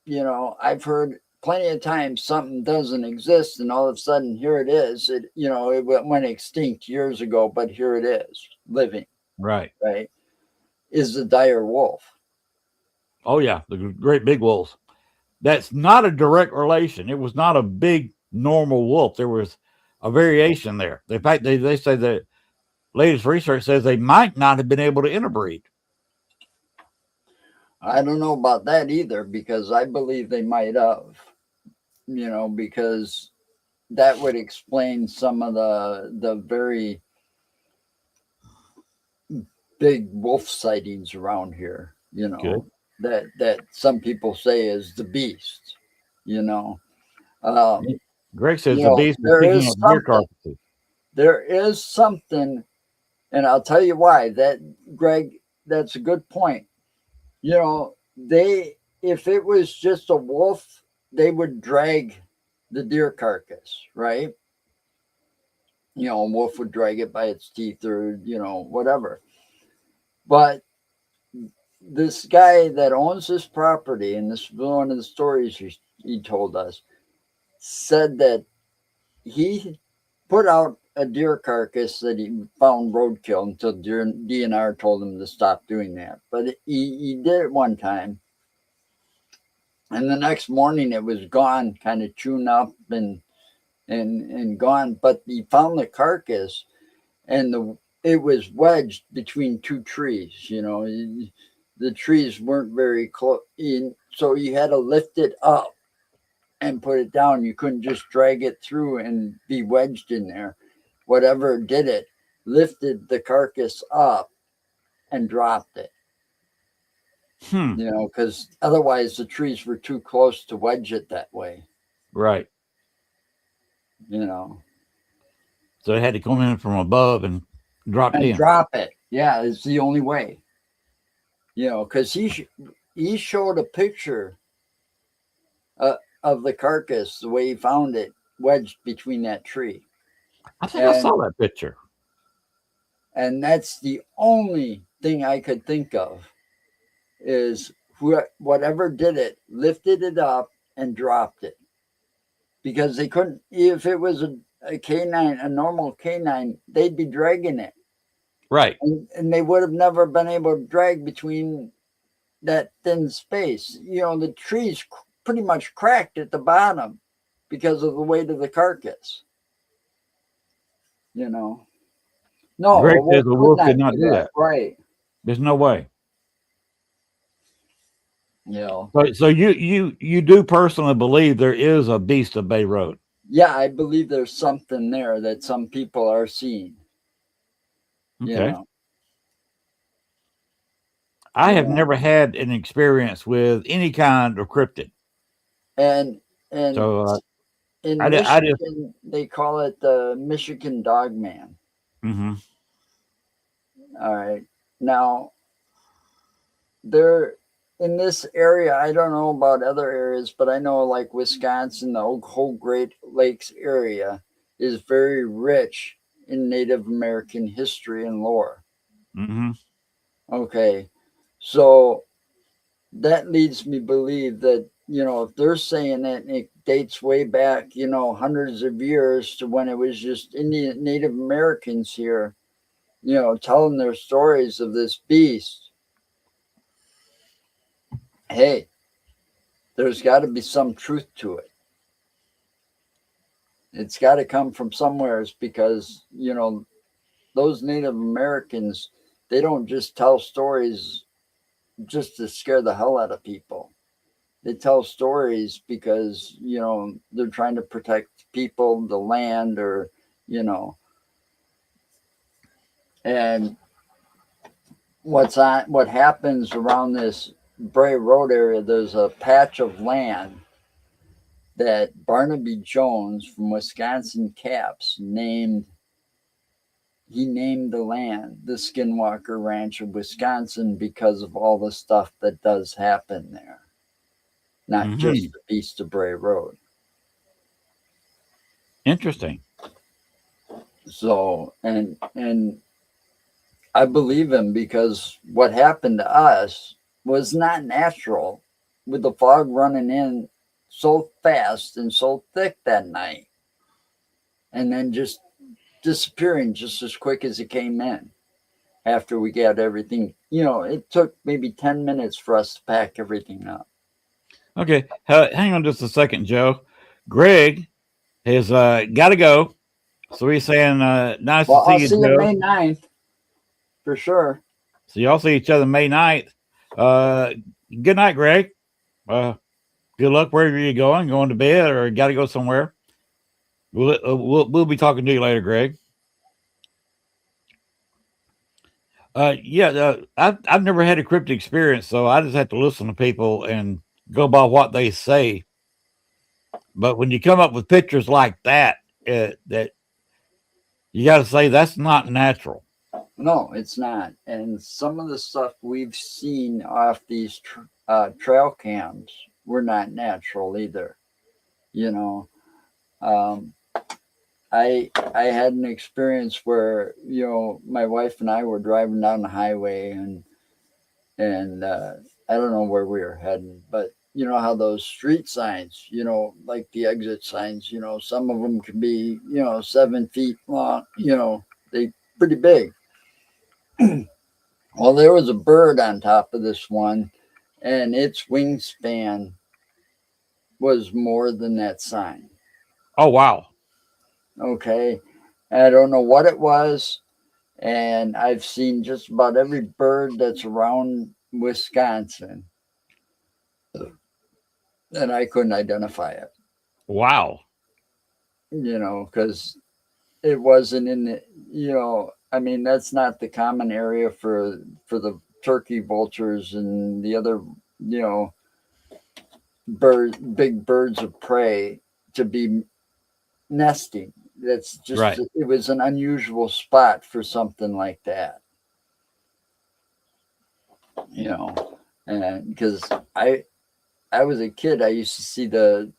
I've heard plenty of times something doesn't exist, and all of a sudden here it is. It went extinct years ago, but here it is, living. Right. Is the dire wolf. Oh yeah, the great big wolves. That's not a direct relation. It was not a big normal wolf. There was a variation there. In fact, they say that latest research says they might not have been able to interbreed. I don't know about that either, because I believe they might have, because that would explain some of the very big wolf sightings around here, that some people say is the beast, Greg says the beast is picking up deer carcasses. There is something, and I'll tell you why. Greg, that's a good point. If it was just a wolf, they would drag the deer carcass, right? A wolf would drag it by its teeth, or, whatever. But this guy that owns this property, and this is one of the stories he told us, said that he put out a deer carcass that he found roadkill until DNR told him to stop doing that. But he did it one time, and the next morning it was gone, kind of chewed up and gone. But he found the carcass, and it was wedged between two trees. the trees weren't very close in, so you had to lift it up and put it down. You couldn't just drag it through and be wedged in there. Whatever did it lifted the carcass up and dropped it. Hmm. You know, because otherwise the trees were too close to wedge it that way. Right. You know, So it had to come in from above and dropped and in. drop it. Yeah, it's the only way. You know, because he showed a picture of the carcass the way he found it wedged between that tree, I think I and saw that picture. that's the only thing I could think of is whatever did it lifted it up and dropped it because they couldn't if it was a canine, a normal canine, they'd be dragging it, Right. and they would have never been able to drag between that thin space. You know, the trees pretty much cracked at the bottom because of the weight of the carcass. You know, no, Greg a wolf says a could wolf could not not do do that. that. Right. There's no way. You know, So you do personally believe there is a beast of Bay Road? yeah, I believe there's something there that some people are seeing. You Okay. know, I you have know, never had an experience with any kind of cryptid. and and So in I just. Michigan they call it the Michigan Dog Man. Hmm. All right, now there in this area, I don't know about other areas, but I know like Wisconsin, the whole Great Lakes area is very rich in Native American history and lore. Hmm. Okay, so that leads me believe that if they're saying it and it dates way back hundreds of years to when it was just Indian Native Americans here telling their stories of this beast. Hey, there's got to be some truth to it. It's got to come from somewhere because those Native Americans, they don't just tell stories just to scare the hell out of people. They tell stories because they're trying to protect people, the land, or you know and what happens around this Bray Road area. There's a patch of land that Barnaby Jones from Wisconsin Caps named the land the Skinwalker Ranch of Wisconsin because of all the stuff that does happen there, not just Hmm. the Beast of Bray Road. Interesting. So and I believe him because what happened to us was not natural with the fog running in so fast and so thick that night and then just disappearing just as quick as it came in after we got everything. It took maybe 10 minutes for us to pack everything up. Okay. Hang on just a second, Joe. Greg has got to go. So he's saying, nice to Well, see I'll you, see you Joe. May 9th for sure. So y'all see each other May 9th. Uh, Good night, Greg. Good luck wherever you're going. Going to bed or got to go somewhere. We'll be talking to you later, Greg. Yeah, I've never had a cryptic experience, so I just have to listen to people and go by what they say. But when you come up with pictures like that, that you got to say that's not natural. No, it's not. And some of the stuff we've seen off these trail cams were not natural either. You know, um, I had an experience where my wife and I were driving down the highway and I don't know where we were heading, but you know how those street signs, like the exit signs, some of them can be 7 feet long, they pretty big. Well, there was a bird on top of this one, and its wingspan was more than that sign. Oh wow. Okay. I don't know what it was. And I've seen just about every bird that's around Wisconsin, and I couldn't identify it. Wow. Because it wasn't in the. I mean, that's not the common area for the turkey vultures and the other, big birds of prey to be nesting. That's just Right. it was an unusual spot for something like that. And because I was a kid, I used to see them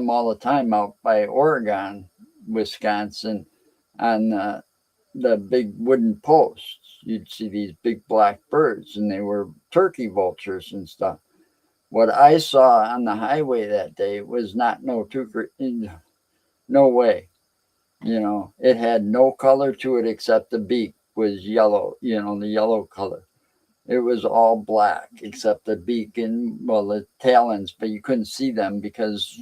all the time out by Oregon, Wisconsin, on the big wooden posts. You'd see these big black birds, and they were turkey vultures and stuff. What I saw on the highway that day was not no way. It had no color to it except the beak was yellow, the yellow color. It was all black except the beak and, well, the talons, but you couldn't see them because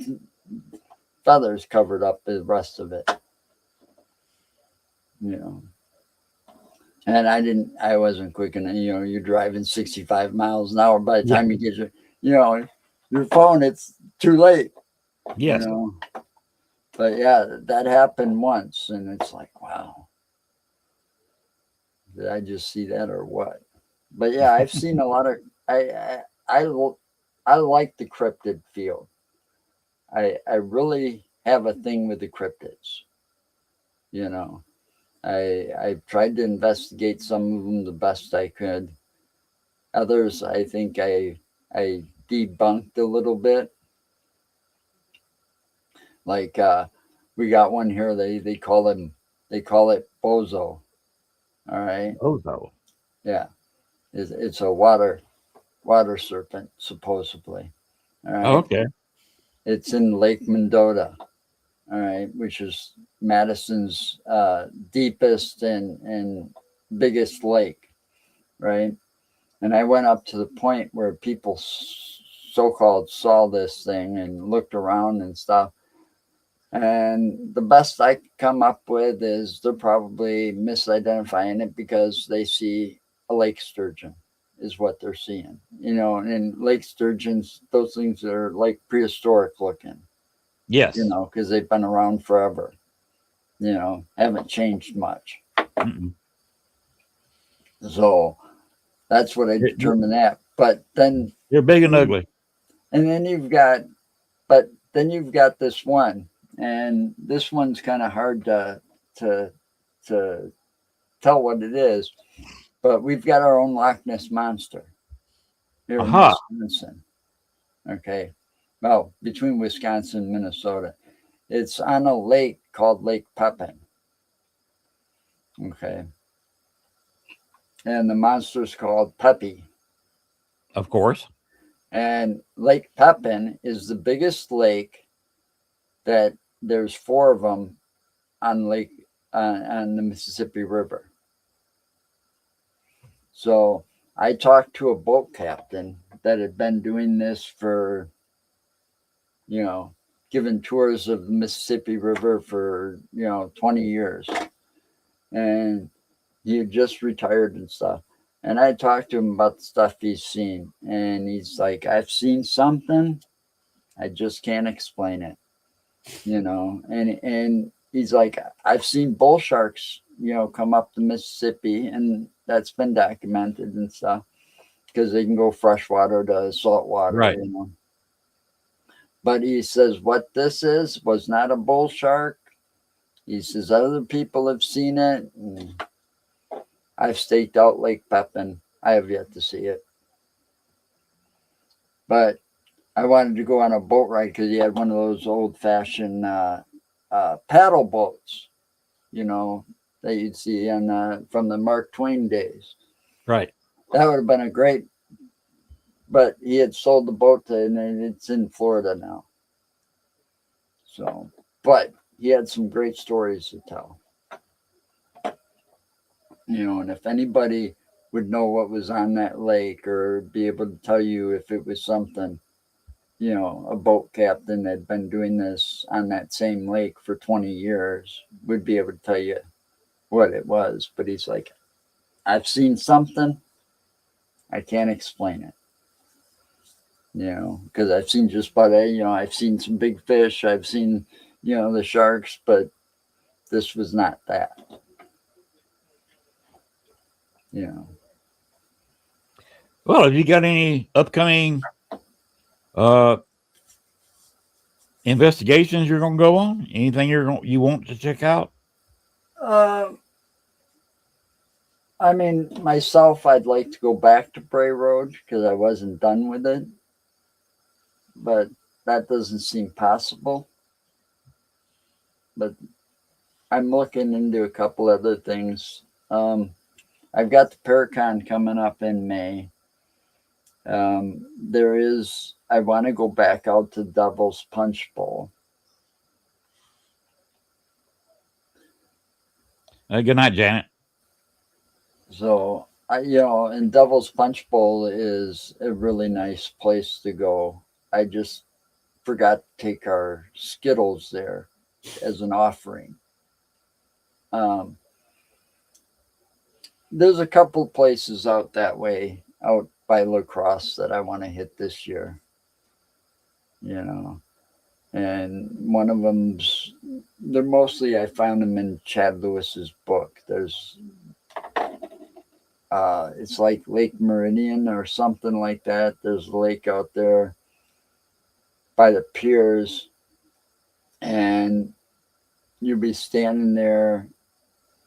feathers covered up the rest of it. And I wasn't quick enough. You're driving 65 miles an hour. By the time you get your phone, it's too late. Yes. But yeah, that happened once, and it's like, wow, did I just see that or what? But yeah, I've seen a lot of. I like the cryptid field. I really have a thing with the cryptids. I tried to investigate some of them the best I could. Others, I think I debunked a little bit. Like we got one here. They call it bozo. All right. Bozo. Yeah, it's a water serpent supposedly. All right. Oh, okay. It's in Lake Mendota. All right, which is Madison's deepest and biggest lake, right? And I went up to the point where people so-called saw this thing and looked around and stuff. And the best I could come up with is they're probably misidentifying it because they see a lake sturgeon is what they're seeing. And lake sturgeons, those things are like prehistoric looking. Yes. Because they've been around forever. Haven't changed much. Mm-mm. So that's what I determined that. But then you're big and ugly. And then you've got this one, and this one's kind of hard to tell what it is. But we've got our own Loch Ness monster here in Wisconsin. Okay. Well, between Wisconsin and Minnesota. It's on a lake called Lake Pepin. Okay. And the monster's called Peppy. Of course. And Lake Pepin is the biggest lake that there's 4 of them on the Mississippi River. So I talked to a boat captain that had been doing this for, giving tours of the Mississippi River for, 20 years. And he had just retired and stuff. And I talked to him about the stuff he's seen. And he's like, I've seen something. I just can't explain it. And he's like, I've seen bull sharks, come up the Mississippi, and that's been documented and stuff because they can go freshwater to saltwater, right. But he says, what this was not a bull shark. He says, other people have seen it. And I've staked out Lake Pepin. I have yet to see it. But I wanted to go on a boat ride because he had one of those old-fashioned paddle boats, that you'd see from the Mark Twain days. Right. That would have been a great, but he had sold the boat and it's in Florida now. So, but he had some great stories to tell. And if anybody would know what was on that lake or be able to tell you if it was something, a boat captain that had been doing this on that same lake for 20 years would be able to tell you what it was. But he's like, I've seen something. I can't explain it. Because I've seen just about I've seen some big fish. I've seen, the sharks, but this was not that. Well, have you got any upcoming investigations you're going to go on? Anything you want to check out? I mean, myself, I'd like to go back to Bray Road because I wasn't done with it, but that doesn't seem possible. But I'm looking into a couple other things. I've got the Paracon coming up in May. I want to go back out to Devil's Punch Bowl. Good night, Janet. So, and Devil's Punch Bowl is a really nice place to go. I just forgot to take our Skittles there as an offering. There's a couple places out that way, out by La Crosse, that I want to hit this year. And one of them's, they're mostly, I found them in Chad Lewis's book. There's, it's like Lake Meridian or something like that. There's a lake out there by the piers, and you'll be standing there.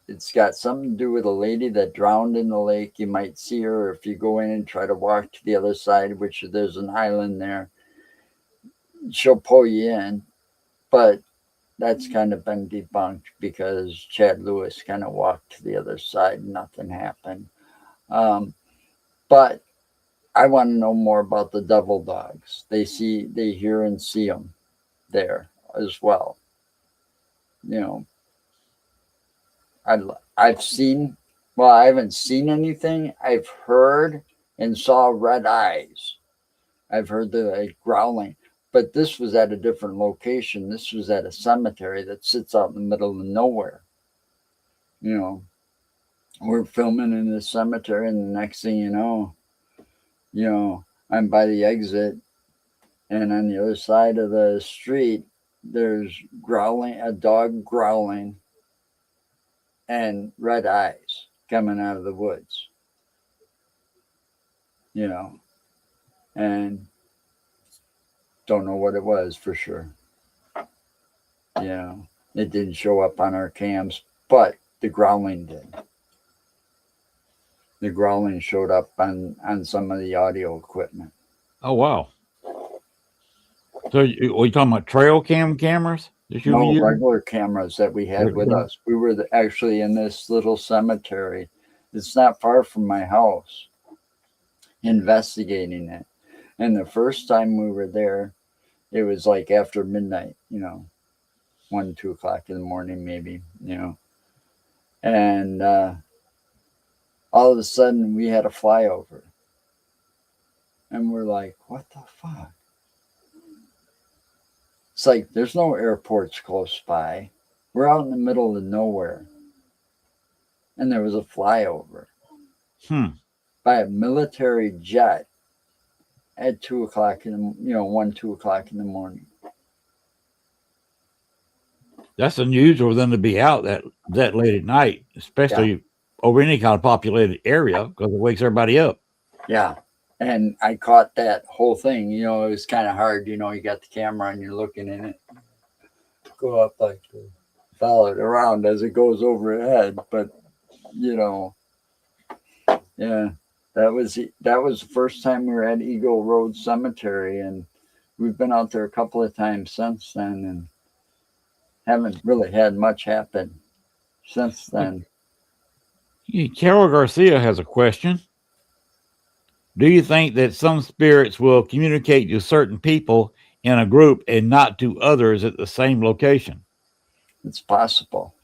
It's got something to do with a lady that drowned in the lake. You might see her if you go in and try to walk to the other side, which there's an island there. She'll pull you in, but that's kind of been debunked because Chad Lewis kind of walked to the other side and nothing happened. But I want to know more about the devil dogs. They hear and see them there as well. I've seen, well, I haven't seen anything. I've heard and saw red eyes. I've heard the growling, but this was at a different location. This was at a cemetery that sits out in the middle of nowhere. We're filming in this cemetery, and the next thing you know, I'm by the exit, and on the other side of the street, there's a dog growling, and red eyes coming out of the woods. And don't know what it was for sure. It didn't show up on our cams, but the growling did. The growling showed up on some of the audio equipment. Oh, wow. So are you talking about trail cam cameras? No, regular cameras that we had with us. We were actually in this little cemetery. It's not far from my house, investigating it. And the first time we were there, it was like after midnight, 1, 2 o'clock in the morning, maybe, and all of a sudden we had a flyover, and we're like, what the fuck? It's like there's no airports close by. We're out in the middle of nowhere, and there was a flyover by a military jet at 2 o'clock in the 1, 2 o'clock in the morning. That's unusual for them to be out that late at night, especially over any kind of populated area, because it wakes everybody up. Yeah. And I caught that whole thing. It was kind of hard. You got the camera and you're looking in it. Go up like this, follow it around as it goes overhead. But, yeah, that was the first time we were at Eagle Road Cemetery. And we've been out there a couple of times since then and haven't really had much happen since then. Carol Garcia has a question. Do you think that some spirits will communicate to certain people in a group and not to others at the same location? It's possible.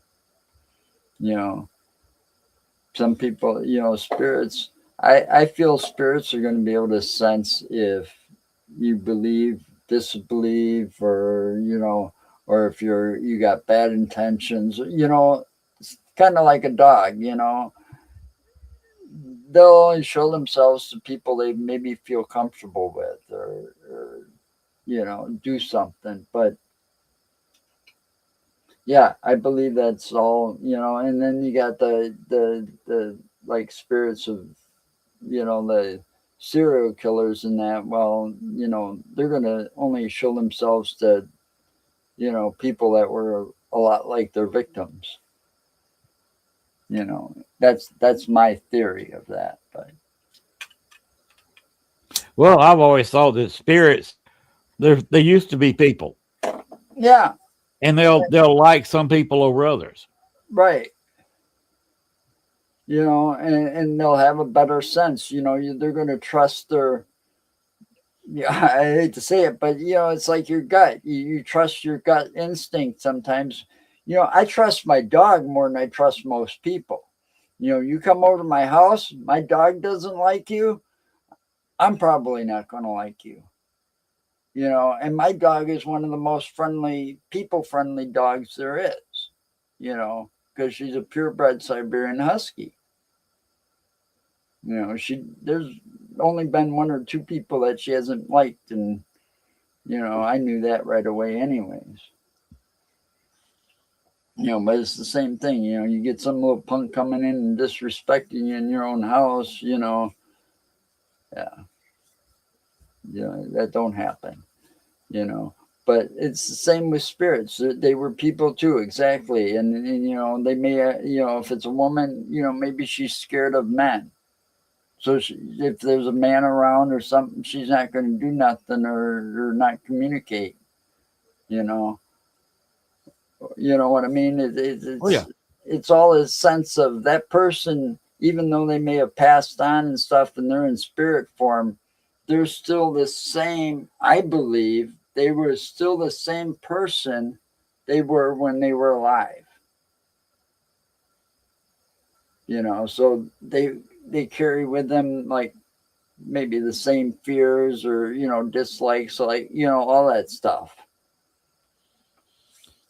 Some people, spirits, I feel spirits are going to be able to sense if you believe, disbelieve, or, or if you got bad intentions, it's kind of like a dog, they'll only show themselves to people they maybe feel comfortable with, or do something. But yeah, I believe that's all. And then you got the like spirits of the serial killers and that. Well, they're gonna only show themselves to people that were a lot like their victims. That's my theory of that. But Well, I've always thought that spirits, they used to be people, yeah, and they'll like some people over others. right. And they'll have a better sense. They're going to trust their. Yeah, I hate to say it, but it's like your gut. You trust your gut instinct sometimes. I trust my dog more than I trust most people. You come over to my house, my dog doesn't like you, I'm probably not going to like you. And my dog is one of the most friendly, people friendly dogs there is, because she's a purebred Siberian Husky. There's only been one or two people that she hasn't liked, and I knew that right away anyways. But it's the same thing. You get some little punk coming in and disrespecting you in your own house. Yeah, that don't happen. But it's the same with spirits. They were people too, exactly. And they may, if it's a woman, maybe she's scared of men. So if there's a man around or something, she's not going to do nothing or not communicate. You know what I mean? Oh yeah, It's all a sense of that person, even though they may have passed on and stuff, and they're in spirit form. They're still the same. I believe they were still the same person they were when they were alive. So they carry with them like maybe the same fears or dislikes, like all that stuff.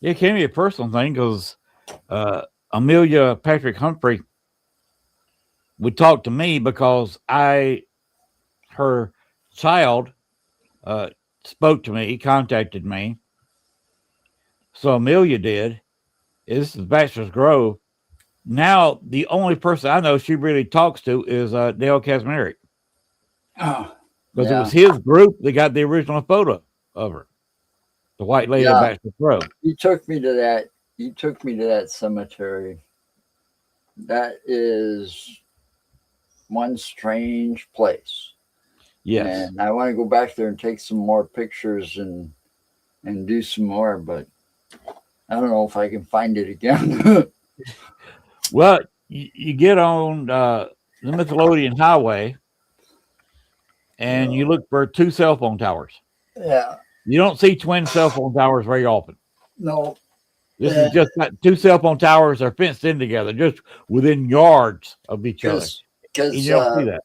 it can be a personal thing because Amelia Patrick Humphrey would talk to me because her child, uh, spoke to me, contacted me. So Amelia did. This is Bachelor's Grove. Now the only person I know she really talks to is Dale Kazmarek, Oh, because it yeah, was his group that got the original photo of her, the White Lady of yeah. Bachelor's Grove. He took me to that. He took me to that cemetery. That is one strange place. Yes. And I want to go back there and take some more pictures and do some more, but I don't know if I can find it again. Well, you get on the Midlothian Highway and you look for two cell phone towers. Yeah. You don't see twin cell phone towers very often. No. This is just got two cell phone towers are fenced in together, just within yards of each other. And Because you don't see that.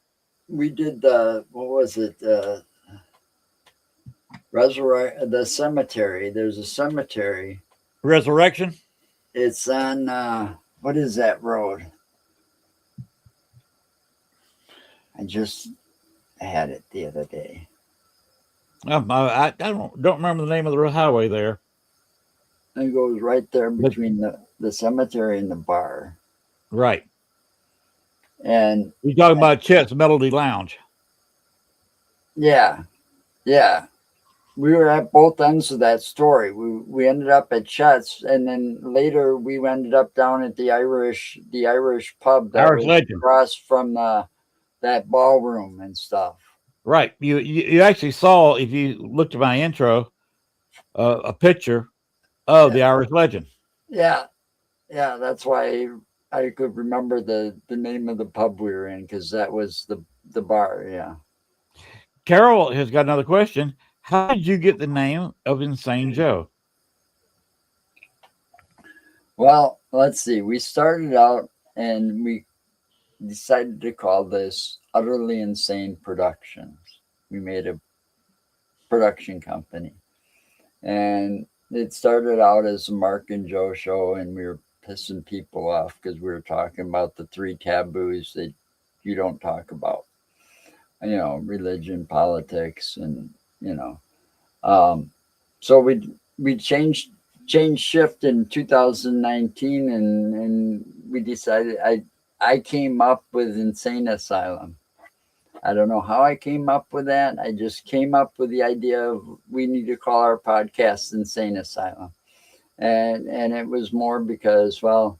we did what was it? The cemetery. There's a cemetery. Resurrection? It's on what is that road? I just had it the other day. I don't remember the name of the highway there. It goes right there between the cemetery and the bar. Right. And You're talking about Chet's Melody Lounge. yeah, yeah. We were at both ends of that story. We ended up at Chet's, and then later we ended up down at the Irish pub that Irish was Legend. across from that ballroom and stuff. Right. You actually saw, if you looked at my intro, a picture of the Irish Legend. Yeah, yeah. That's why I could remember the name of the pub we were in, because that was the bar. Yeah. Carol has got another question. How did you get the name of Insane Joe? Well, let's see. We started out and we decided to call this Utterly Insane Productions. We made a production company. And it started out as a Mark and Joe show, and we were pissing people off because we were talking about the three taboos that you don't talk about, religion, politics, and you know. Um, so we changed shift in 2019, and we decided I came up with insane asylum. I don't know how I came up with that. I just came up with the idea of we need to call our podcast Insane Asylum. And it was more because, well,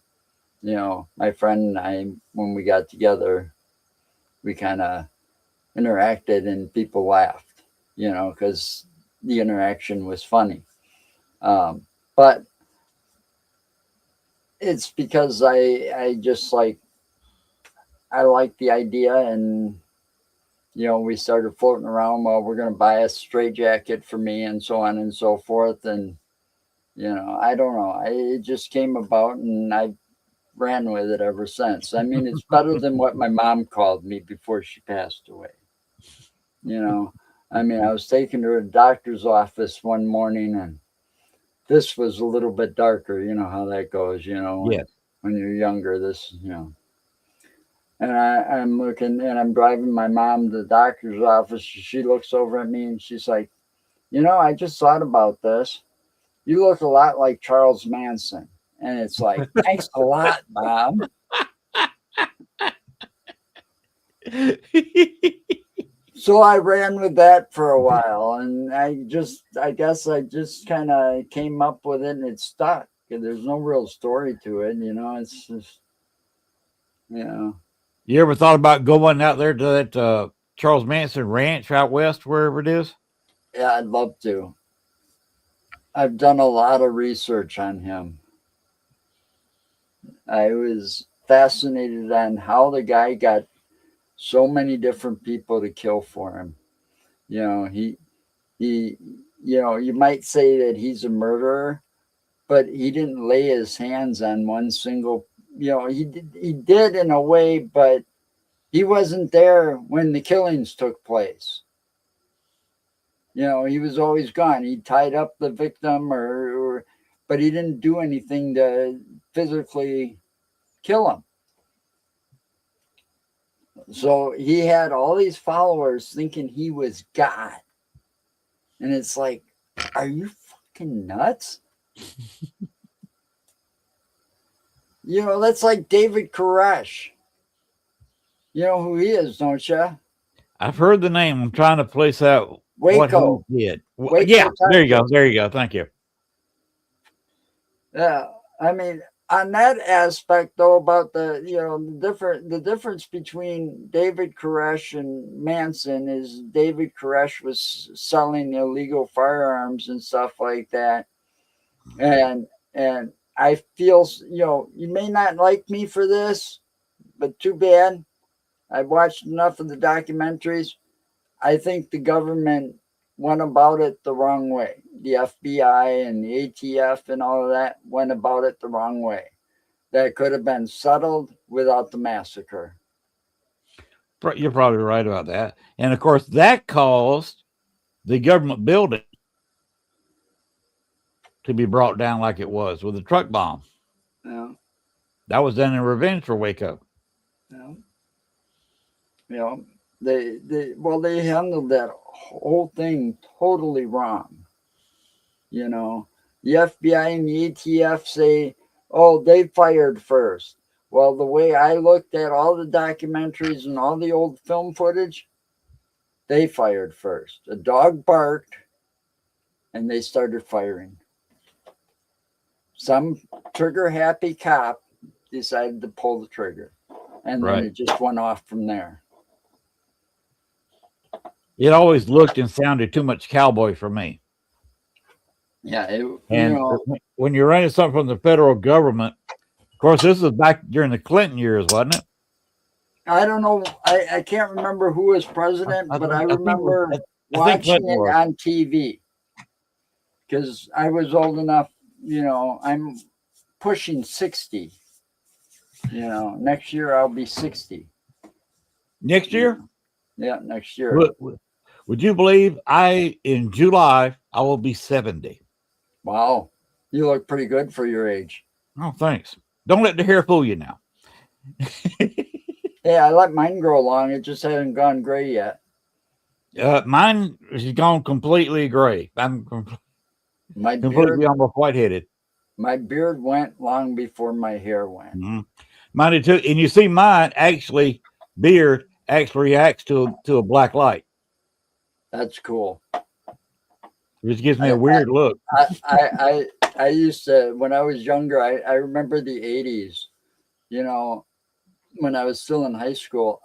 my friend and I, when we got together, we kind of interacted and people laughed, because the interaction was funny. But it's because I just I like the idea, and we started floating around. Well, we're going to buy a straight jacket for me, and so on and so forth. And I don't know. It just came about, and I ran with it ever since. I mean, it's better than what my mom called me before she passed away. I mean, I was taken to a doctor's office one morning, and this was a little bit darker. You know how that goes. Yes. When you're younger, And I'm looking, and I'm driving my mom to the doctor's office. She looks over at me and she's like, I just thought about this. You look a lot like Charles Manson. And it's like, thanks a lot, Mom. So I ran with that for a while, and I guess I just kind of came up with it, and it stuck. There's no real story to it, it's just, You ever thought about going out there to that Charles Manson ranch out west, wherever it is? Yeah, I'd love to. I've done a lot of research on him. I was fascinated on how the guy got so many different people to kill for him. He you might say that he's a murderer, but he didn't lay his hands on one single, he did in a way, but he wasn't there when the killings took place. He was always gone. He tied up the victim but he didn't do anything to physically kill him. So he had all these followers thinking he was God. And it's like, are you fucking nuts? That's like David Koresh. You know who he is, don't you? I've heard the name. I'm trying to place out Waco. What he did. Waco, yeah, there you go. Texas. There you go. Thank you. Yeah, I mean, on that aspect, though, about the the difference between David Koresh and Manson is David Koresh was selling illegal firearms and stuff like that, and I feel you may not like me for this, but too bad. I've watched enough of the documentaries. I think the government went about it the wrong way. The FBI and the ATF and all of that went about it the wrong way. That could have been settled without the massacre. You're probably right about that. And of course, that caused the government building to be brought down like it was with the truck bomb. Yeah. That was done in revenge for Waco. Yeah. They handled that whole thing totally wrong. The FBI and the ATF say, oh, they fired first. Well, the way I looked at all the documentaries and all the old film footage, they fired first. A dog barked and they started firing. Some trigger happy cop decided to pull the trigger, and then it just went off from there. It always looked and sounded too much cowboy for me. Yeah. When you're running something from the federal government, of course, this was back during the Clinton years, wasn't it? I don't know. I can't remember who was president, but I remember watching it on TV because I was old enough. I'm pushing 60. Next year I'll be 60. Next year? Yeah, next year. Would you believe in July, I will be 70? Wow. You look pretty good for your age. Oh, thanks. Don't let the hair fool you now. Yeah, I let mine grow long. It just hasn't gone gray yet. Mine has gone completely gray. I'm My beard, completely almost white-headed. my beard went long before my hair went. Mm-hmm. Mine did too. And you see, mine actually beard actually reacts to a black light, That's cool. which gives me I, a weird look. I used to, when I was younger, I remember the 80s, you know, when I was still in high school,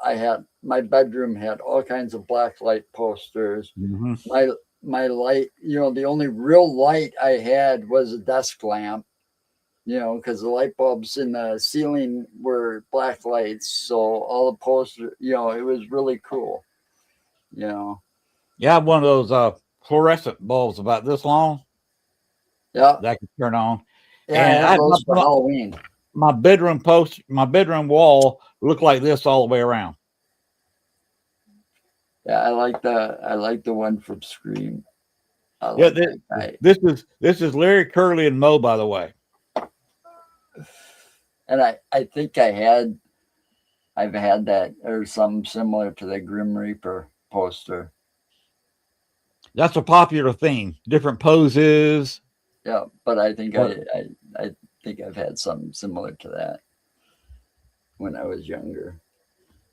my bedroom had all kinds of black light posters. Mm-hmm. My my light, the only real light I had was a desk lamp, because the light bulbs in the ceiling were black lights. So all the posters, it was really cool, you know. Yeah, I have one of those fluorescent bulbs about this long Yeah, that I can turn on. yeah, I And have those for Halloween. my bedroom wall looked like this all the way around. Yeah, I like the one from Scream. I Yeah, like that guy. this is Larry, Curly, and Moe, by the way. And I think I've had that or something similar to the Grim Reaper poster. That's a popular theme. Different poses. Yeah, but I think But I think I've had something similar to that when I was younger.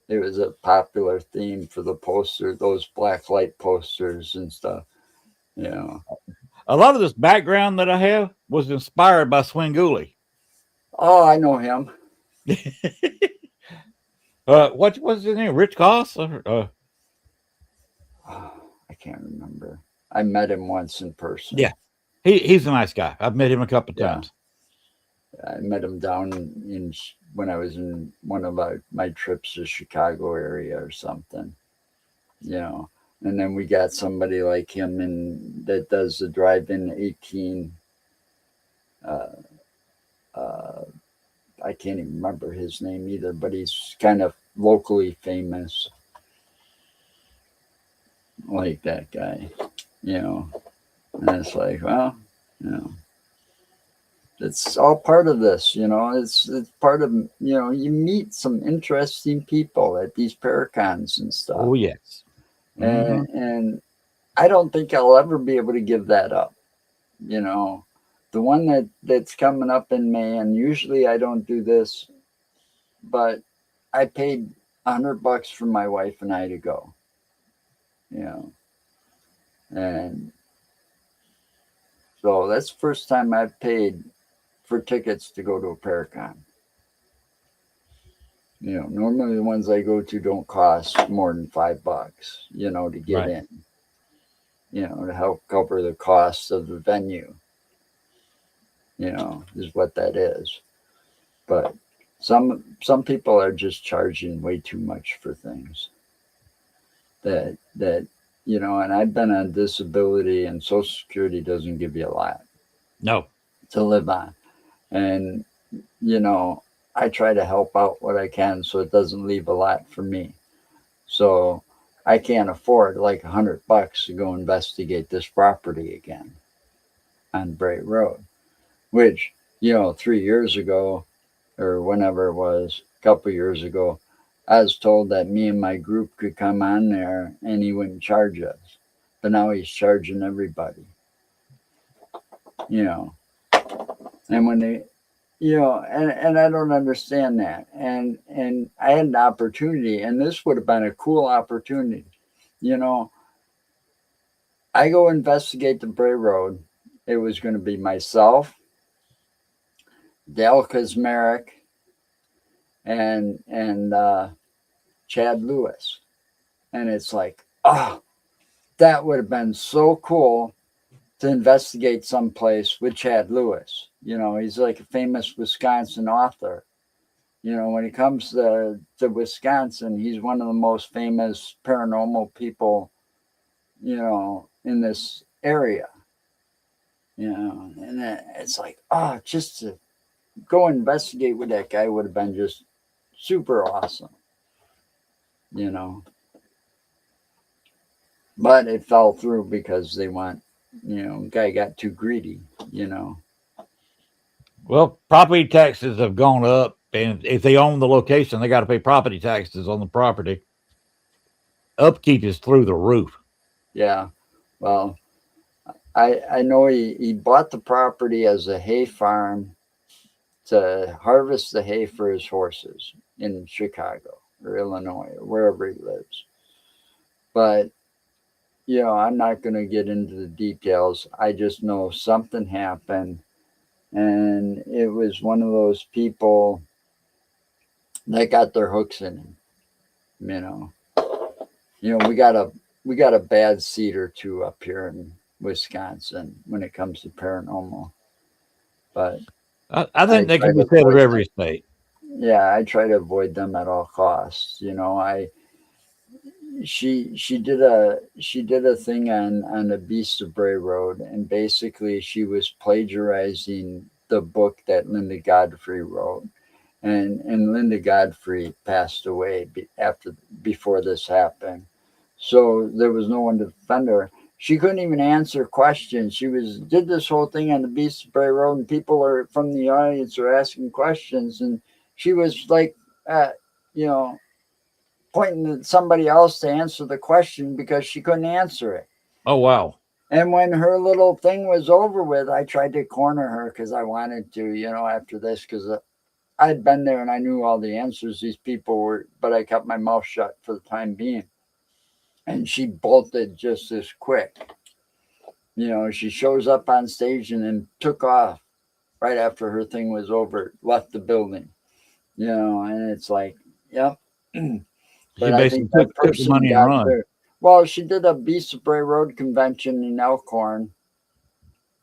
It was a popular theme for the poster, those black light posters and stuff. You know. a lot of this background that I have was inspired by Swinguli. Oh, I know him. What was his name? Rich Goss? I can't remember. I met him once in person. Yeah, he's a nice guy. I've met him a couple of Yeah. times. I met him down in when I was in one of my trips to Chicago area or something. And then we got somebody like him that does the drive-in 18. Uh, uh, I can't even remember his name either, but he's kind of locally famous, like that guy. And it's like, well, you know, it's all part of this. It's part of you meet some interesting people at these paracons and stuff. Oh yes. Mm-hmm. And I don't think I'll ever be able to give that up. The one that's coming up in May, and usually I don't do this, but I paid $100 for my wife and I to go. And so that's the first time I've paid for tickets to go to a Paracon. Normally the ones I go to don't cost more than $5, to get Right. in, to help cover the cost of the venue, is what that is. But some people are just charging way too much for things that and I've been on disability, and Social Security doesn't give you a lot No. to live on. And I try to help out what I can so it doesn't leave a lot for me. So I can't afford like $100 to go investigate this property again on Bray Road, which 3 years ago or whenever it was, a couple years ago, I was told that me and my group could come on there and he wouldn't charge us. But now he's charging everybody. And when they and I don't understand that. And I had an opportunity, and this would have been a cool opportunity. I go investigate the Bray Road. It was going to be myself, Dale Kazmarek, and Chad Lewis. And it's like, oh, that would have been so cool to investigate someplace with Chad Lewis. He's like a famous Wisconsin author. When it comes to Wisconsin, he's one of the most famous paranormal people, in this area. And it's like, oh, just to go investigate with that guy would have been just super awesome. But it fell through because they guy got too greedy. Well, property taxes have gone up And if they own the location, they got to pay property taxes on the property. Upkeep is through the roof. Yeah. Well, I know he bought the property as a hay farm to harvest the hay for his horses in Chicago or Illinois or wherever he lives. But, I'm not going to get into the details. I just know something happened. And it was one of those people that got their hooks in him, you know. We got a bad seed or two up here in Wisconsin when it comes to paranormal. But I I think they try can to be said of avoid every them. state. Yeah, I try to avoid them at all costs. She did a thing on the Beast of Bray Road, and basically she was plagiarizing the book that Linda Godfrey wrote, and Linda Godfrey passed away before this happened, so there was no one to defend her. She couldn't even answer questions. She did this whole thing on the Beast of Bray Road, and people are from the audience are asking questions, and she was like, you know, pointing at somebody else to answer the question because she couldn't answer it. Oh, wow. And when her little thing was over with, I tried to corner her because I wanted to, after this, because I'd been there and I knew all the answers these people were, but I kept my mouth shut for the time being. And she bolted just as quick. She shows up on stage and then took off right after her thing was over, left the building, and it's like, yep. She But I basically think that took the person money and got run. there. Well, she did a Beast of Bray Road convention in Elkhorn,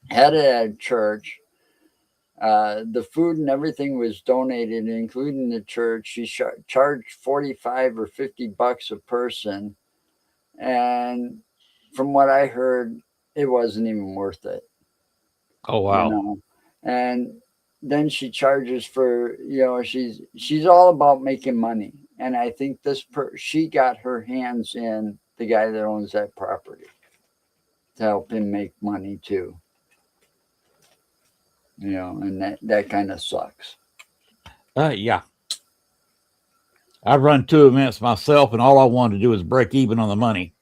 had it at a church. The food and everything was donated, including the church. She charged 45 or $50 a person, and from what I heard, it wasn't even worth it. Oh, You wow. know, and then she charges for she's all about making money, and I think she got her hands in the guy that owns that property to help him make money too. And that kind of sucks. Yeah. I've run 2 events myself, and all I wanted to do was break even on the money.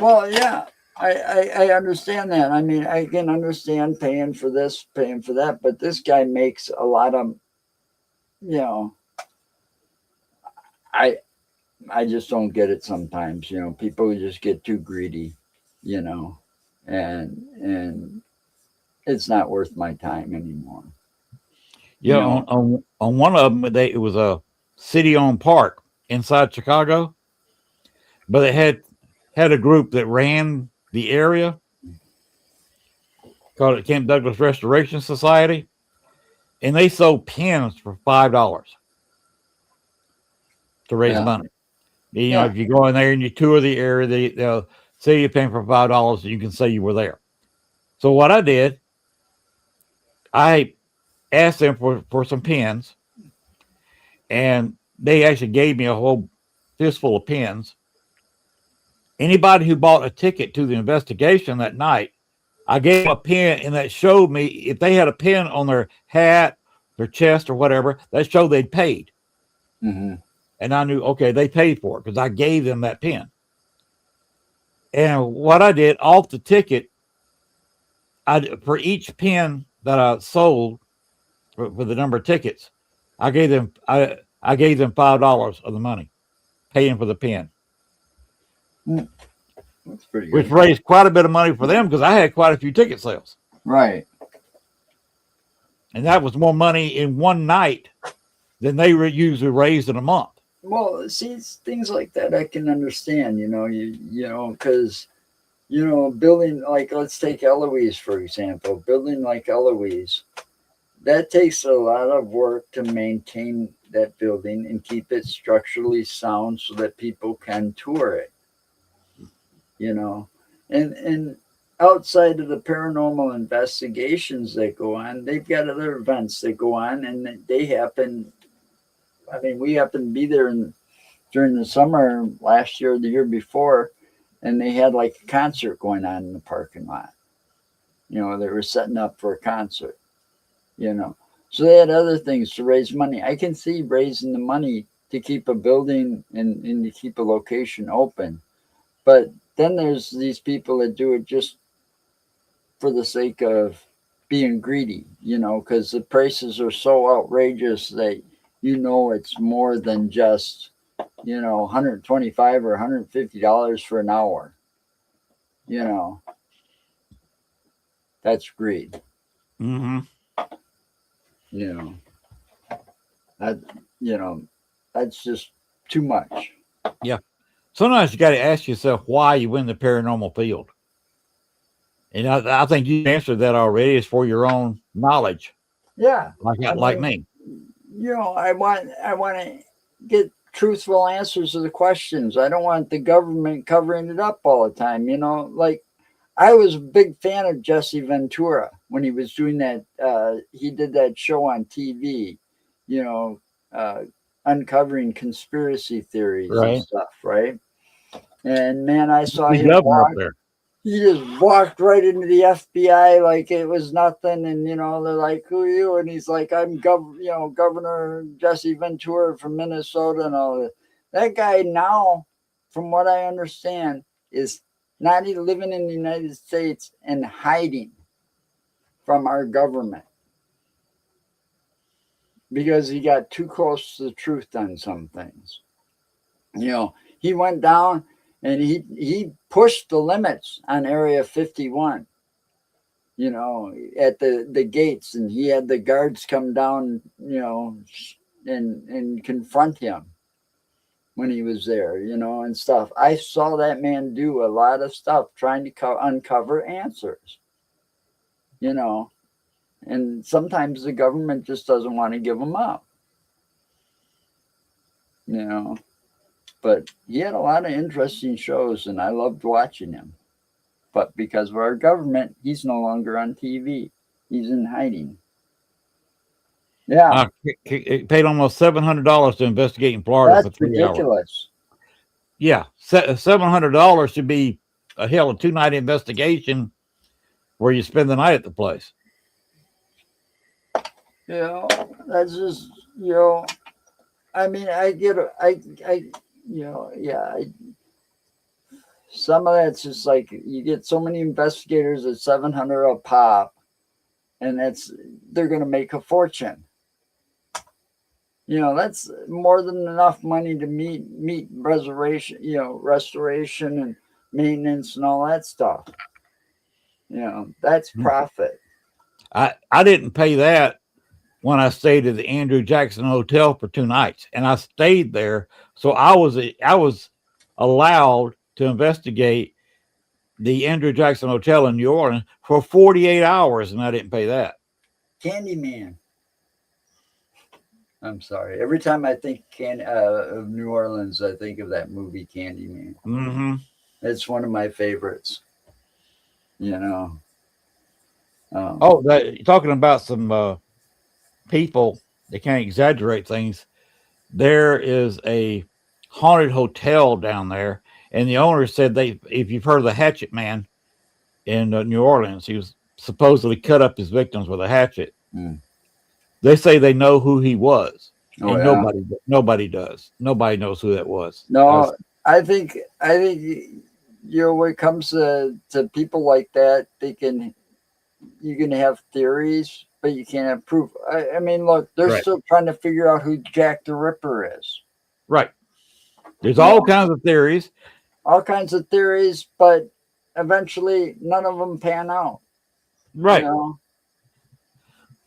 Well, yeah, I understand that. I mean, I can understand paying for this, paying for that, but this guy makes a lot of, you know, I I just don't get it sometimes. People just get too greedy, you know, and it's not worth my time anymore. You Yeah, know, on one of them, it was a city-owned park inside Chicago, but it had a group that ran the area, called it Camp Douglas Restoration Society, and they sold pins for $5 to raise yeah, money. yeah, If you go in there and you tour the area, they'll say you're paying for $5, and you can say you were there. So what I did, I asked them for some pins, and they actually gave me a whole fistful of pins. Anybody who bought a ticket to the investigation that night, I gave them a pin, and that showed me if they had a pin on their hat, their chest, or whatever, that showed they'd paid. hmm And I knew, okay, they paid for it because I gave them that pin. And what I did off the ticket, for each pin that I sold for the number of tickets, I gave them $5 of the money, paying for the pin, that's pretty which good. raised quite a bit of money for them because I had quite a few ticket sales, Right. and that was more money in one night than they usually raise in a month. Well, see, it's things like that I can understand. Because building, like, let's take Eloise for example. Building like Eloise, that takes a lot of work to maintain that building and keep it structurally sound so that people can tour it. You know, and outside of the paranormal investigations that go on, they've got other events that go on, and they happen. I mean, we happened to be there during the summer last year or the year before, and they had like a concert going on in the parking lot. They were setting up for a concert. You know, So they had other things to raise money. I can see raising the money to keep a building and to keep a location open. But then there's these people that do it just for the sake of being greedy, because the prices are so outrageous that it's more than just, $125 or $150 for an hour. That's greed. Mm-hmm. You know, that, that's just too much. Yeah. Sometimes you got to ask yourself why you win the paranormal field. And I think you answered that already. It's for your own knowledge. Yeah. Like me. I want to get truthful answers to the questions. I don't want the government covering it up all the time. Like I was a big fan of Jesse Ventura when he was doing that. He did that show on TV, uncovering conspiracy theories and stuff, right? And man, I saw him walk. Up there. He just walked right into the FBI like it was nothing, and they're like, "Who are you?" And he's like, "I'm Governor Jesse Ventura from Minnesota," and all that. That guy now, from what I understand, is not even living in the United States and hiding from our government because he got too close to the truth on some things. He went down and he pushed the limits on Area 51, at the gates, and he had the guards come down, and confront him when he was there, and stuff. I saw that man do a lot of stuff trying to uncover answers, and sometimes the government just doesn't want to give them up, but he had a lot of interesting shows and I loved watching him. But because of our government, he's no longer on TV. He's in hiding. Yeah. It paid almost $700 to investigate in Florida for 3 ridiculous. Hours. Yeah, $700 should be a 2-night investigation where you spend the night at the place. That's just I mean, I get some of that's just like you get so many investigators at $700 a pop, and they're going to make a fortune. That's more than enough money to meet restoration and maintenance and all that stuff. That's profit. I didn't pay that when I stayed at the Andrew Jackson Hotel for 2 nights, and I stayed there, so I was allowed to investigate the Andrew Jackson Hotel in New Orleans for 48 hours, and I didn't pay that. Candyman. I'm sorry. Every time I think of New Orleans, I think of that movie Candyman. Mm-hmm. It's one of my favorites. Talking about some people that can't exaggerate things. There is a haunted hotel down there, and the owner said if you've heard of the Hatchet Man in New Orleans, he was supposedly cut up his victims with a hatchet. They say they know who he was, and nobody does. Nobody knows who that was. No, I think when it comes to people like that, you can have theories, but you can't have proof. I mean, look, they're still trying to figure out who Jack the Ripper is. Right. There's all kinds of theories. All kinds of theories, but eventually none of them pan out. Right.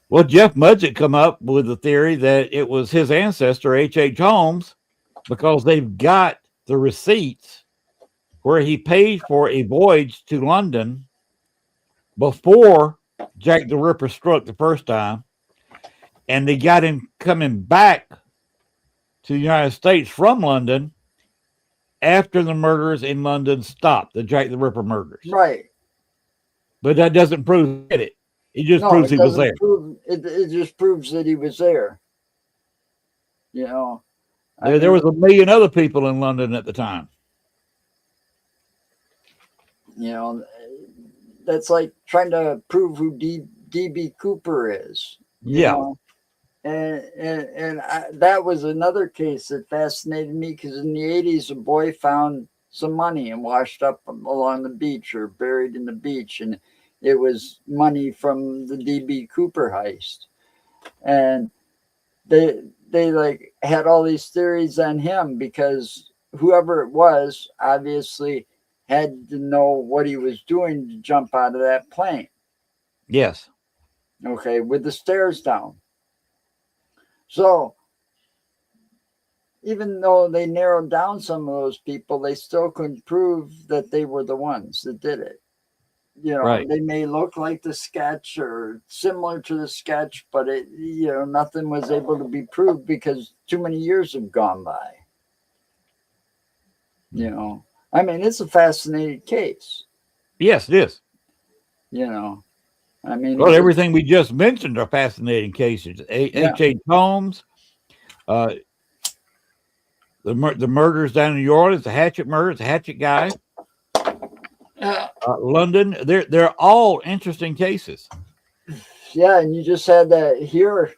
Well, Jeff Mudgett come up with the theory that it was his ancestor, H.H. Holmes, because they've got the receipts where he paid for a voyage to London before Jack the Ripper struck the first time, and they got him coming back to the United States from London after the murders in London stopped, the Jack the Ripper murders. Right. But that doesn't prove it. It just proves he was there. It just proves that he was there. There was 1 million other people in London at the time. That's like trying to prove who D.B. Cooper is. Yeah. that was another case that fascinated me because in the 80s, a boy found some money and washed up along the beach or buried in the beach. And it was money from the DB Cooper heist. And they like had all these theories on him because whoever it was obviously had to know what he was doing to jump out of that plane. Yes. Okay, with the stairs down. So even though they narrowed down some of those people, they still couldn't prove that they were the ones that did it. You know, Right. they may look like the sketch or similar to the sketch, but it, you know, nothing was able to be proved because too many years have gone by. You know, I mean, it's a fascinating case. Yes, it is. You know, I mean, Well, everything we just mentioned are fascinating cases. H.H. Holmes, the murders down in New Orleans, the Hatchet murders, the Hatchet guy, London. They're all interesting cases. Yeah, and you just had that here.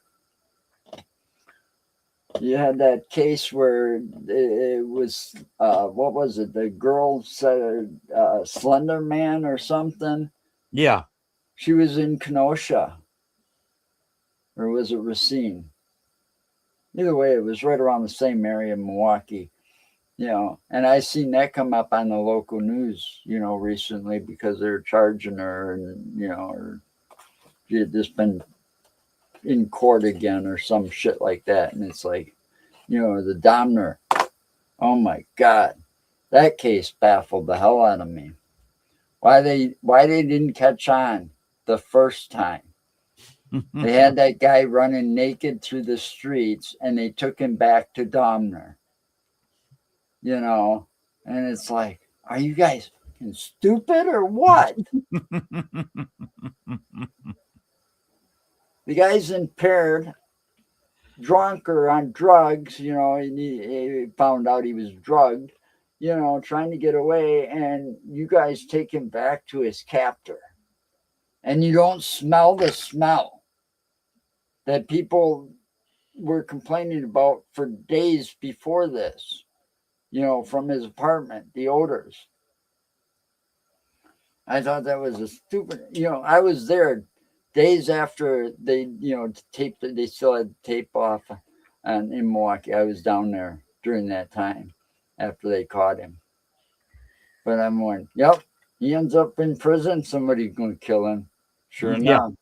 You had that case where it was what was it? The girl said Slender Man or something. Yeah. She was in Kenosha, or was it Racine? Either way, it was right around the same area in Milwaukee. You know, and I seen that come up on the local news, you know, recently because they're charging her, and you know, or she had just been in court again or some shit like that, and it's like, you know, the Domner. Oh my God, that case baffled the hell out of me. Why they didn't catch on the first time? They had that guy running naked through the streets, and they took him back to Domner. You know, and it's like, are you guys stupid or what? The guy's impaired, drunk or on drugs, you know, and he found out he was drugged, you know, trying to get away, and you guys take him back to his captor. And you don't smell the smell that people were complaining about for days before this, you know, from his apartment, the odors. I thought that was a stupid, you know, I was there days after they, you know, taped it, they still had tape off in Milwaukee. I was down there during that time after they caught him. But I'm going, yep, he ends up in prison. Somebody's going to kill him. Sure enough.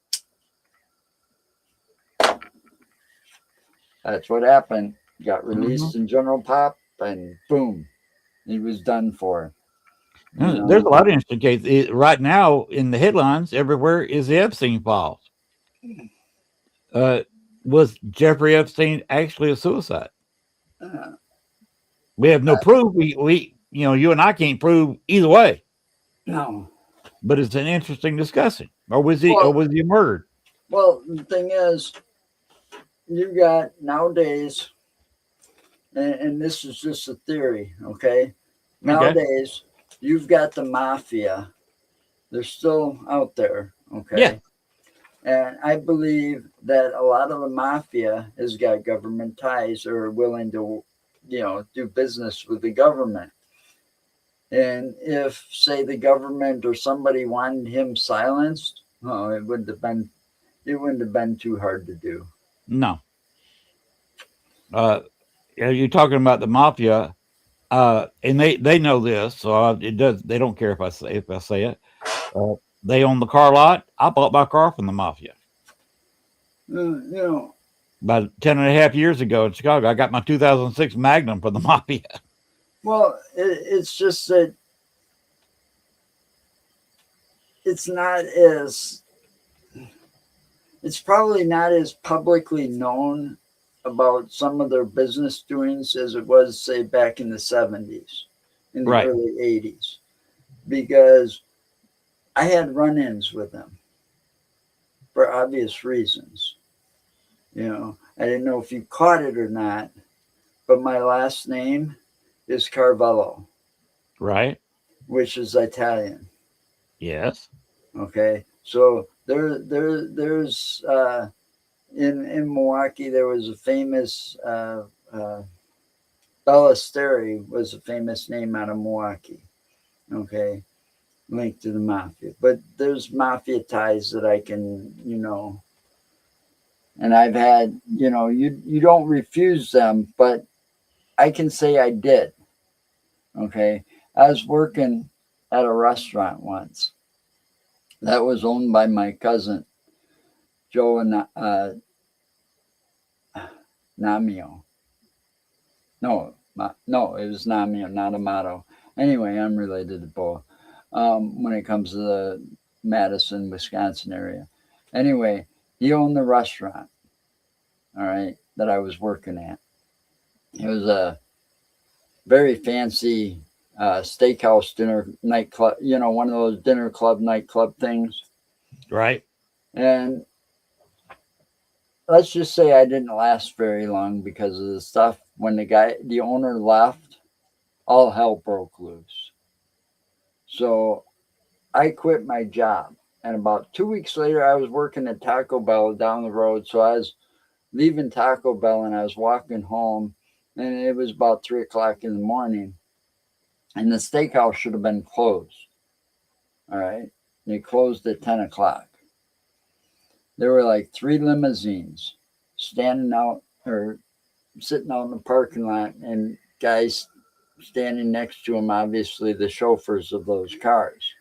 That's what happened. Got released in General Pop, and boom, he was done for. You know? There's a lot of interesting cases right now in the headlines. Everywhere is the Epstein files. Was Jeffrey Epstein actually a suicide? We have no proof. We you know, you and I can't prove either way. No. But it's an interesting discussion. Or was he murdered? Well, the thing is, you got nowadays, and this is just a theory, okay? Nowadays, you've got the mafia. They're still out there, okay? Yeah. And I believe that a lot of the mafia has got government ties or are willing to, you know, do business with the government. And if, say, the government or somebody wanted him silenced, it wouldn't have been too hard to do. No. You're talking about the mafia, and they know this, so they don't care if I say it. They own the car lot. I bought my car from the mafia. You know, about 10 and a half years ago in Chicago, I got my 2006 Magnum from the mafia. Well, it's just that it's probably not as publicly known about some of their business doings as it was, say, back in the 70s, in the early 80s, because I had run-ins with them for obvious reasons. You know, I didn't know if you caught it or not, but my last name is Carvello. Right. Which is Italian. Yes. Okay. So there's in Milwaukee, there was a famous Ballesteri was a famous name out of Milwaukee. Okay, linked to the mafia, but there's mafia ties that I can, and I've had, you don't refuse them, but I can say I did. Okay, I was working at a restaurant once that was owned by my cousin Joe and Namio. No, it was Namio, not Amato. Anyway, I'm related to both when it comes to the Madison, Wisconsin area. Anyway, he owned the restaurant, all right, that I was working at. It was a very fancy steakhouse dinner nightclub, one of those dinner club nightclub things. Right. And let's just say I didn't last very long because of the stuff. When the owner left, all hell broke loose. So I quit my job. And about 2 weeks later, I was working at Taco Bell down the road. So I was leaving Taco Bell and I was walking home, and it was about 3 o'clock in the morning. And the steakhouse should have been closed. All right. They closed at 10 o'clock. There were like 3 limousines standing out or sitting out in the parking lot, and guys standing next to them, obviously the chauffeurs of those cars,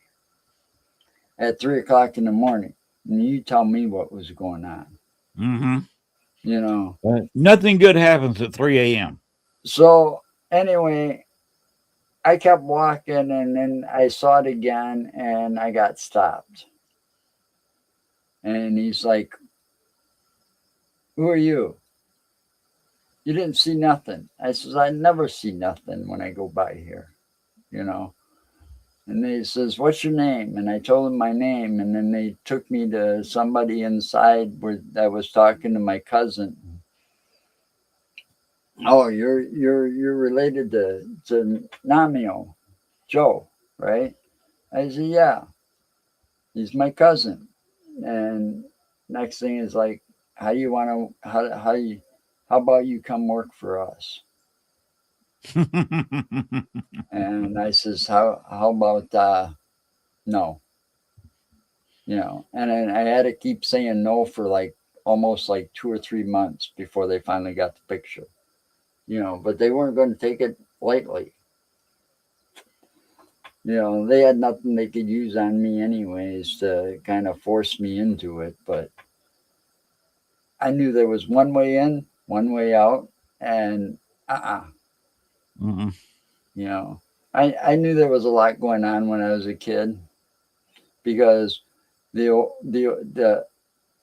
at 3 o'clock in the morning. And you tell me what was going on. Mm-hmm. Nothing good happens at 3 a.m. So anyway, I kept walking, and then I saw it again, and I got stopped. And he's like, "Who are you? You didn't see nothing." I says, "I never see nothing when I go by here, And he says, "What's your name?" And I told him my name, and then they took me to somebody inside where I was talking to my cousin. "Oh, you're related to Namio, Joe, right?" I said, "Yeah, he's my cousin." And next thing is like, "How do you want to? How about you come work for us?" And I says, "How about no?" And then I had to keep saying no for like almost like 2 or 3 months before they finally got the picture. But they weren't going to take it lightly. They had nothing they could use on me anyways to kind of force me into it. But I knew there was one way in, one way out, and Mm-hmm. I knew there was a lot going on when I was a kid, because the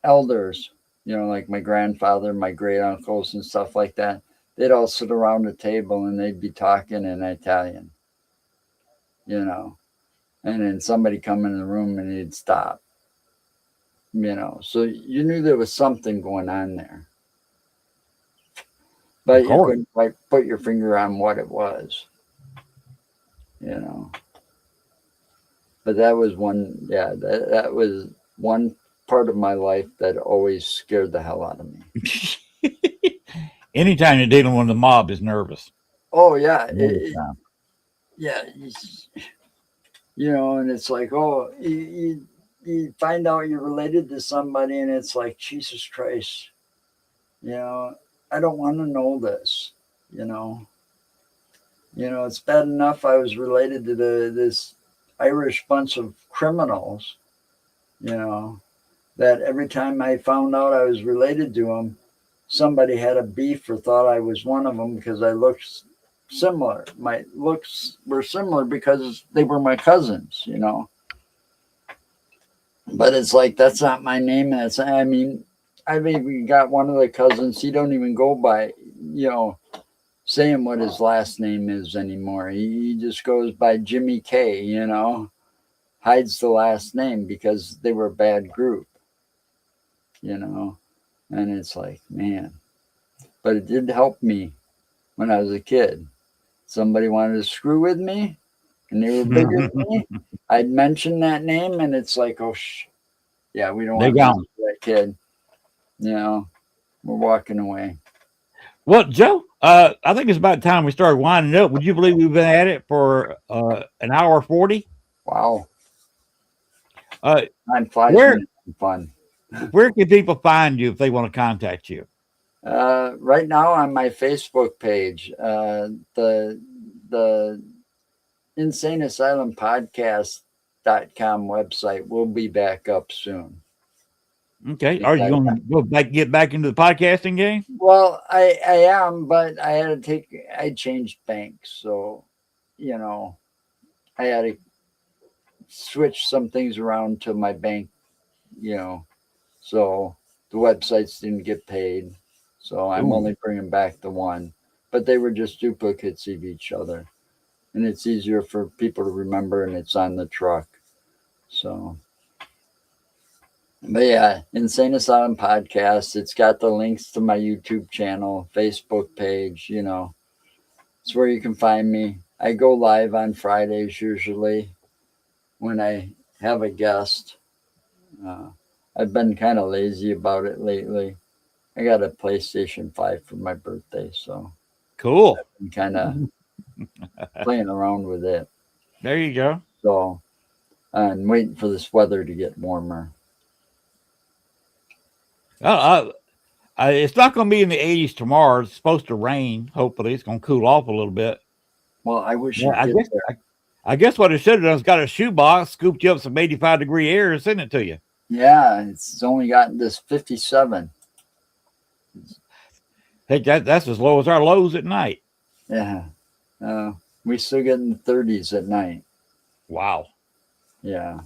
elders, like my grandfather, my great uncles, and stuff like that, they'd all sit around the table and they'd be talking in Italian, and then somebody come in the room and he'd stop, so you knew there was something going on there, but you couldn't quite put your finger on what it was, But that was that was one part of my life that always scared the hell out of me. Anytime you're dealing with the mob is nervous. Oh yeah, yeah. And it's like, oh, you find out you're related to somebody, and it's like, Jesus Christ, I don't want to know this. It's bad enough I was related to this Irish bunch of criminals, that every time I found out I was related to them, somebody had a beef or thought I was one of them because I looked similar. My looks were similar because they were my cousins, But it's like, that's not my name. I've even got one of the cousins. He don't even go by, saying what his last name is anymore. He just goes by Jimmy K, hides the last name because they were a bad group, and it's like, man, but it did help me when I was a kid. Somebody wanted to screw with me and they were bigger than me, I'd mention that name and it's like, oh, yeah, we don't want to that kid, We're walking away. Well, Joe, I think it's about time we started winding up. Would you believe we've been at it for an hour 40? Wow. Uh, Time flies where when it's fun. where can people find you if they want to contact you? Right now on my Facebook page, the Insane Asylum Podcast.com website will be back up soon. Okay. Are you going to get back into the podcasting game? Well, I am, but I changed banks. So, I had to switch some things around to my bank, so the websites didn't get paid. So I'm only bringing back the one, but they were just duplicates of each other. And it's easier for people to remember, and it's on the truck. So, but yeah, Insane Asylum Podcast. It's got the links to my YouTube channel, Facebook page. It's where you can find me. I go live on Fridays usually when I have a guest. I've been kind of lazy about it lately. I got a PlayStation 5 for my birthday, so cool. I'm kind of playing around with it. There you go. So I'm waiting for this weather to get warmer. It's not going to be in the 80s tomorrow. It's supposed to rain. Hopefully, it's going to cool off a little bit. Well, I wish I guess what it should have done is got a shoebox, scooped you up some 85-degree air, and sent it to you. Yeah, it's only gotten this 57. Hey, that's as low as our lows at night. Yeah. We still get in the 30s at night. Wow. Yeah.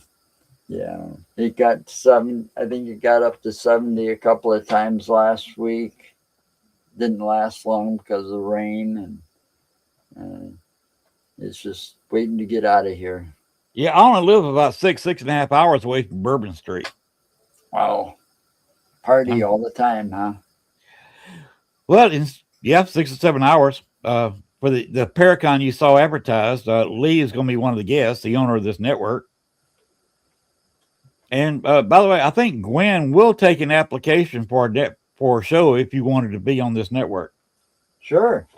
Yeah. It got 7. I think it got up to 70 a couple of times last week. Didn't last long because of the rain, and it's just waiting to get out of here. Yeah, I only live about 6.5 hours away from Bourbon Street. Wow. Party all the time, huh? Well, 6 or 7 hours. For the Paracon you saw advertised, Lee is going to be one of the guests, the owner of this network. And by the way, I think Gwen will take an application for a show if you wanted to be on this network. Sure.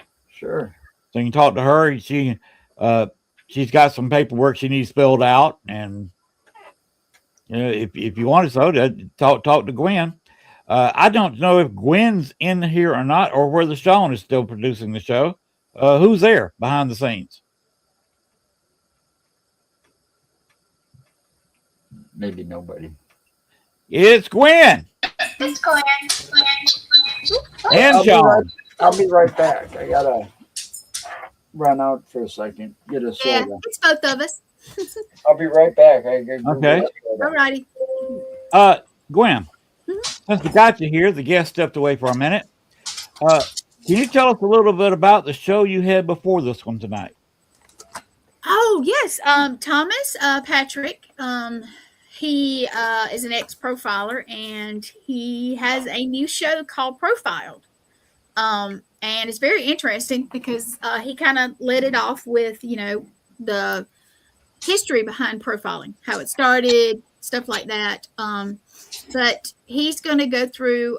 So you can talk to her. She's got some paperwork she needs filled out, and if you wanted to talk to Gwen. I don't know if Gwen's in here or not, or whether Sean is still producing the show. Who's there behind the scenes? Maybe nobody. It's Gwen. It's Gwen. And Sean. I'll be right back. I gotta run out for a second. Get a soda. Yeah, it's both of us. I'll be right back. Okay. All righty. Gwen, since we got you here, the guest stepped away for a minute. Can you tell us a little bit about the show you had before this one tonight? Oh, yes. Thomas Patrick, he is an ex-profiler, and he has a new show called Profiled. And it's very interesting because he kind of led it off with, the history behind profiling, how it started, stuff like that. But he's going to go through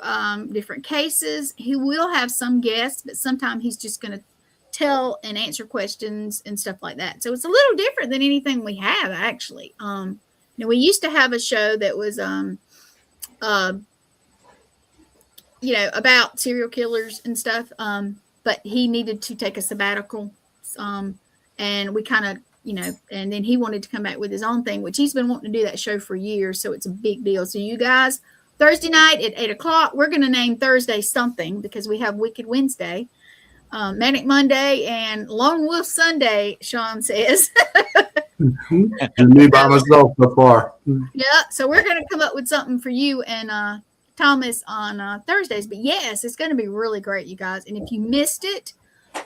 different cases. He will have some guests, but sometimes he's just going to tell and answer questions and stuff like that. So it's a little different than anything we have, actually. We used to have a show that was, about serial killers and stuff. But he needed to take a sabbatical. And we kind of, and then he wanted to come back with his own thing, which he's been wanting to do that show for years. So it's a big deal. So you guys, Thursday night at 8:00, we're going to name Thursday something because we have Wicked Wednesday, Manic Monday, and Lone Wolf Sunday, Sean says. And me by myself so far. Yeah. So we're going to come up with something for you and Thomas on Thursdays. But yes, it's going to be really great, you guys. And if you missed it,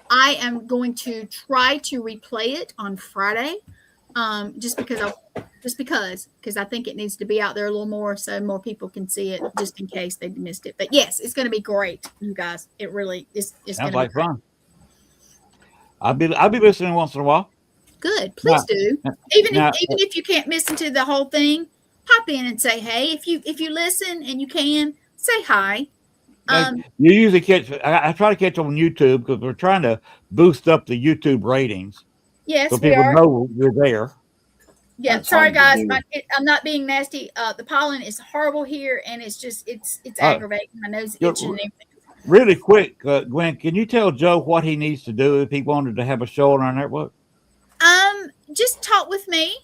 I am going to try to replay it on Friday, just because I think it needs to be out there a little more so more people can see it, just in case they missed it. But yes, it's going to be great, you guys. It really is. Sounds like fun. I'll be listening once in a while. Good, please do. Even if you can't listen to the whole thing, pop in and say hey. If you listen and you can, say hi. You usually catch. I try to catch on YouTube because we're trying to boost up the YouTube ratings Yes, so we people are. know we're there. Yeah, That's sorry hard to guys, do. I'm not being nasty. The pollen is horrible here, and it's just it's Uh, aggravating. My nose is you're- itching and everything. Really quick, Gwen, can you tell Joe what he needs to do if he wanted to have a show on our network? Just talk with me.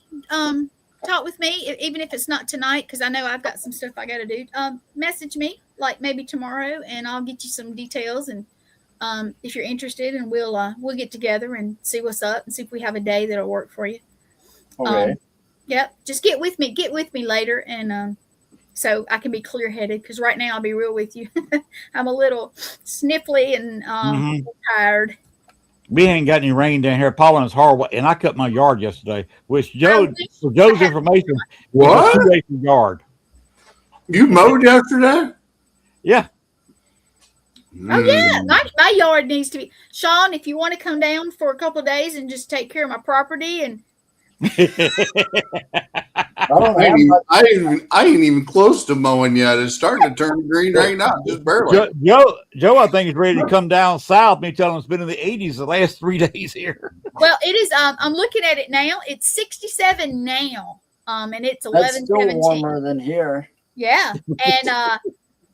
Talk with me, even if it's not tonight, because I know I've got some stuff I got to do. Message me like maybe tomorrow, and I'll get you some details. And if you're interested, and we'll get together and see what's up, and see if we have a day that'll work for you. Okay. Yep. Just get with me. Get with me later, and so I can be clear headed. Because right now, I'll be real with you. I'm a little sniffly and tired. We ain't got any rain down here. Pollen is horrible, and I cut my yard yesterday. Which I for wish Joe's I had- information, What? it's a 2 acre yard. You mowed yesterday? Yeah. Oh yeah, my yard needs to be. Sean, if you want to come down for a couple of days and just take care of my property, and I ain't even close to mowing yet. It's starting to turn green right now, just barely. Joe, I think is ready to come down south. Me telling him it's been in the 80s the last 3 days here. well, it is. I'm looking at it now. It's 67 now, and it's 11. That's still warmer than here. Yeah, and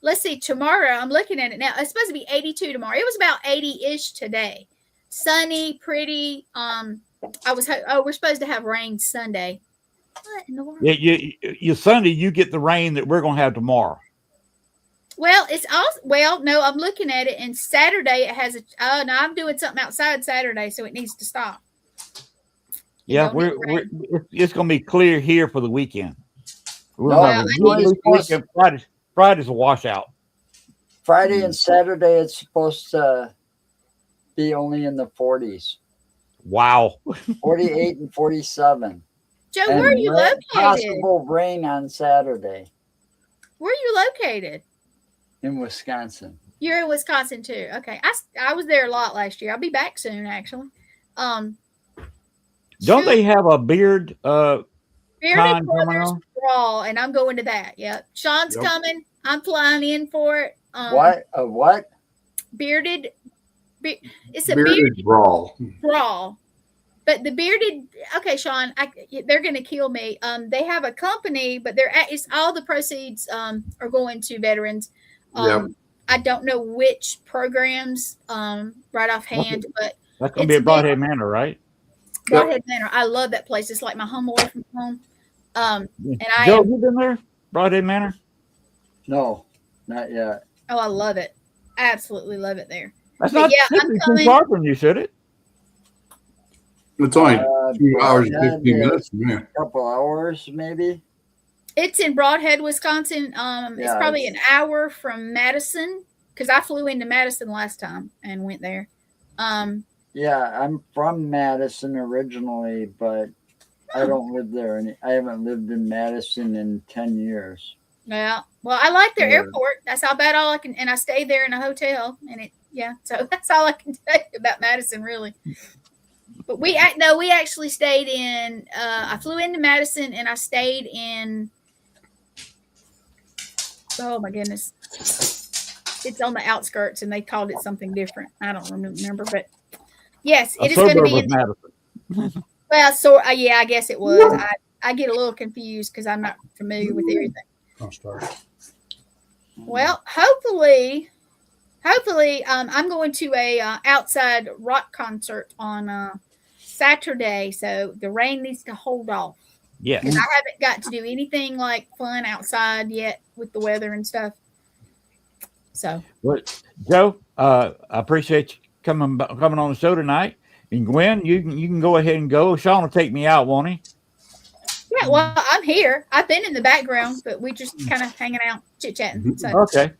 let's see. Tomorrow, I'm looking at it now. It's supposed to be 82 tomorrow. It was about 80-ish today. Sunny, pretty. We're supposed to have rain Sunday. What in the world? Yeah, you Sunday you get the rain that we're gonna have tomorrow. Well, it's also no. I'm looking at it, and Saturday it has a. Oh no, I'm doing something outside Saturday, so it needs to stop. Yeah, it's gonna be clear here for the weekend. Friday's a washout. Friday and Saturday, it's supposed to be only in the 40s. Wow. 48 and 47. Joe, where are you located? Possible rain on Saturday. Where are you located? In Wisconsin. You're in Wisconsin too. Okay, I was there a lot last year. I'll be back soon, actually. Don't they have a bearded Brothers Brawl, and I'm going to that. Yep, Sean's coming. I'm flying in for it. What? A what? Bearded. It's a bearded brawl. But the bearded, okay, Sean, they're going to kill me. They have a company, but it's all the proceeds are going to veterans. I don't know which programs right offhand, but that's going to be at Broadhead Manor, right? Broadhead Manor. I love that place. It's like my home away from home. And Joe, you been there, Broadhead Manor? No, not yet. Oh, I love it. I absolutely love it there. That's not too far from you, should it? It's only 2 hours and 15 minutes from here. A couple hours, maybe. It's in Broadhead, Wisconsin. It's probably an hour from Madison, because I flew into Madison last time and went there. Yeah, I'm from Madison originally, but I don't live there. I haven't lived in Madison in 10 years. Yeah. Well, I like their airport. That's about all I can. And I stayed there in a hotel. And so that's all I can tell you about Madison, really. But we actually stayed in. I flew into Madison and I stayed in. Oh my goodness! It's on the outskirts, and they called it something different. I don't remember, but yes, it is going to be in Madison. Well, so yeah, I guess it was. I get a little confused because I'm not familiar with everything. I'll start. Well, hopefully, I'm going to a outside rock concert on Saturday, so the rain needs to hold off. Yeah, because I haven't got to do anything like fun outside yet with the weather and stuff. So, well, Joe, I appreciate you coming on the show tonight. And Gwen, you can go ahead and go. Sean will take me out, won't he? Yeah, well, I'm here. I've been in the background, but we just kind of hanging out, chit-chatting. So. Okay.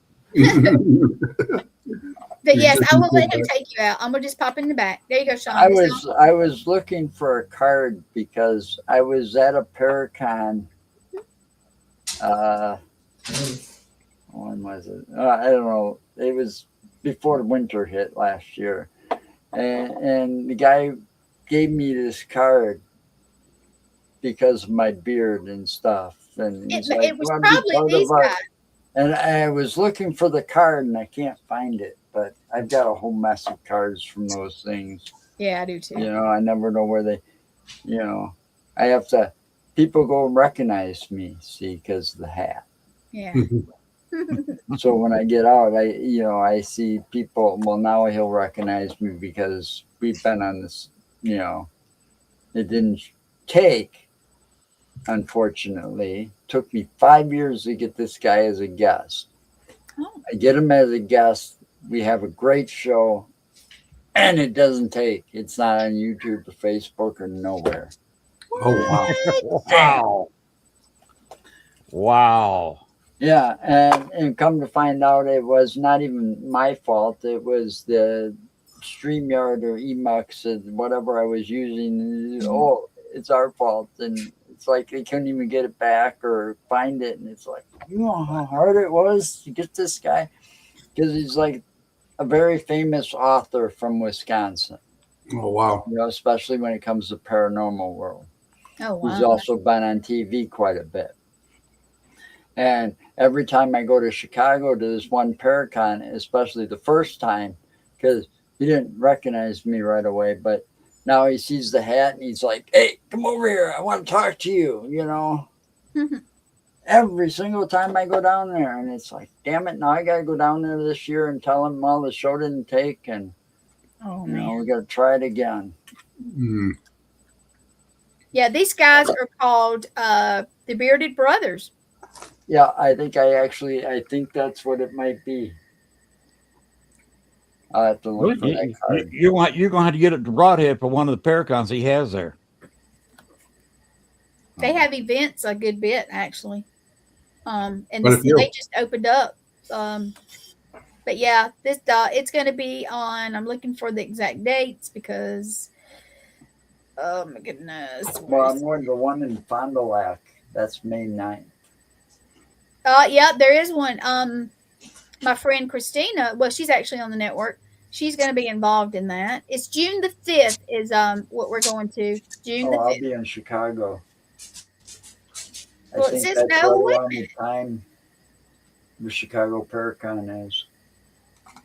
But yes, I will let him take you out. I'm gonna just pop in the back. There you go, Sean. I was looking for a card because I was at a Paracon. When was it? I don't know. It was before the winter hit last year, and the guy gave me this card because of my beard and stuff. And it was probably these guys. And I was looking for the card and I can't find it, but I've got a whole mess of cards from those things. Yeah, I do too. You know, I never know where they, you know, I have to, people go and recognize me, see, because of the hat. Yeah. So when I get out, I see people, well, now he'll recognize me because we've been on this, it didn't take, unfortunately. Took me 5 years to get this guy as a guest. Oh. I get him as a guest. We have a great show, and it doesn't take. It's not on YouTube or Facebook or nowhere. Oh, Wow. Wow. Yeah, and come to find out, it was not even my fault. It was the StreamYard or Emux or whatever I was using. Oh, it's our fault. And it's like they couldn't even get it back or find it. And it's like, you know how hard it was to get this guy? Because he's like a very famous author from Wisconsin. Oh, wow. You know, especially when it comes to paranormal world. Oh, wow. He's also been on TV quite a bit. And every time I go to Chicago to this one Paracon, especially the first time, because he didn't recognize me right away, but now he sees the hat and he's like, hey, come over here. I want to talk to you, you know. Every single time I go down there. And it's like, damn it, now I got to go down there this year and tell him, well, the show didn't take. And, Oh, you know, man. we got to try it again. Mm. Yeah, these guys are called the Bearded Brothers. Yeah, I think that's what it might be. I'll have to look for that card. You're going to have to get it to Broadhead for one of the Paracons he has there. They have events a good bit, actually. And But they just opened up. But yeah, this it's going to be on. I'm looking for the exact dates because, oh my goodness. Well, I'm going to the one in Fond du Lac. That's May 9th. Yeah, there is one. My friend Christina, well, she's actually on the network. She's going to be involved in that. It's June the 5th is what we're going to. June the 5th. I'll be in Chicago. Well, I it think says that's no. right around the time the Chicago Paracon is.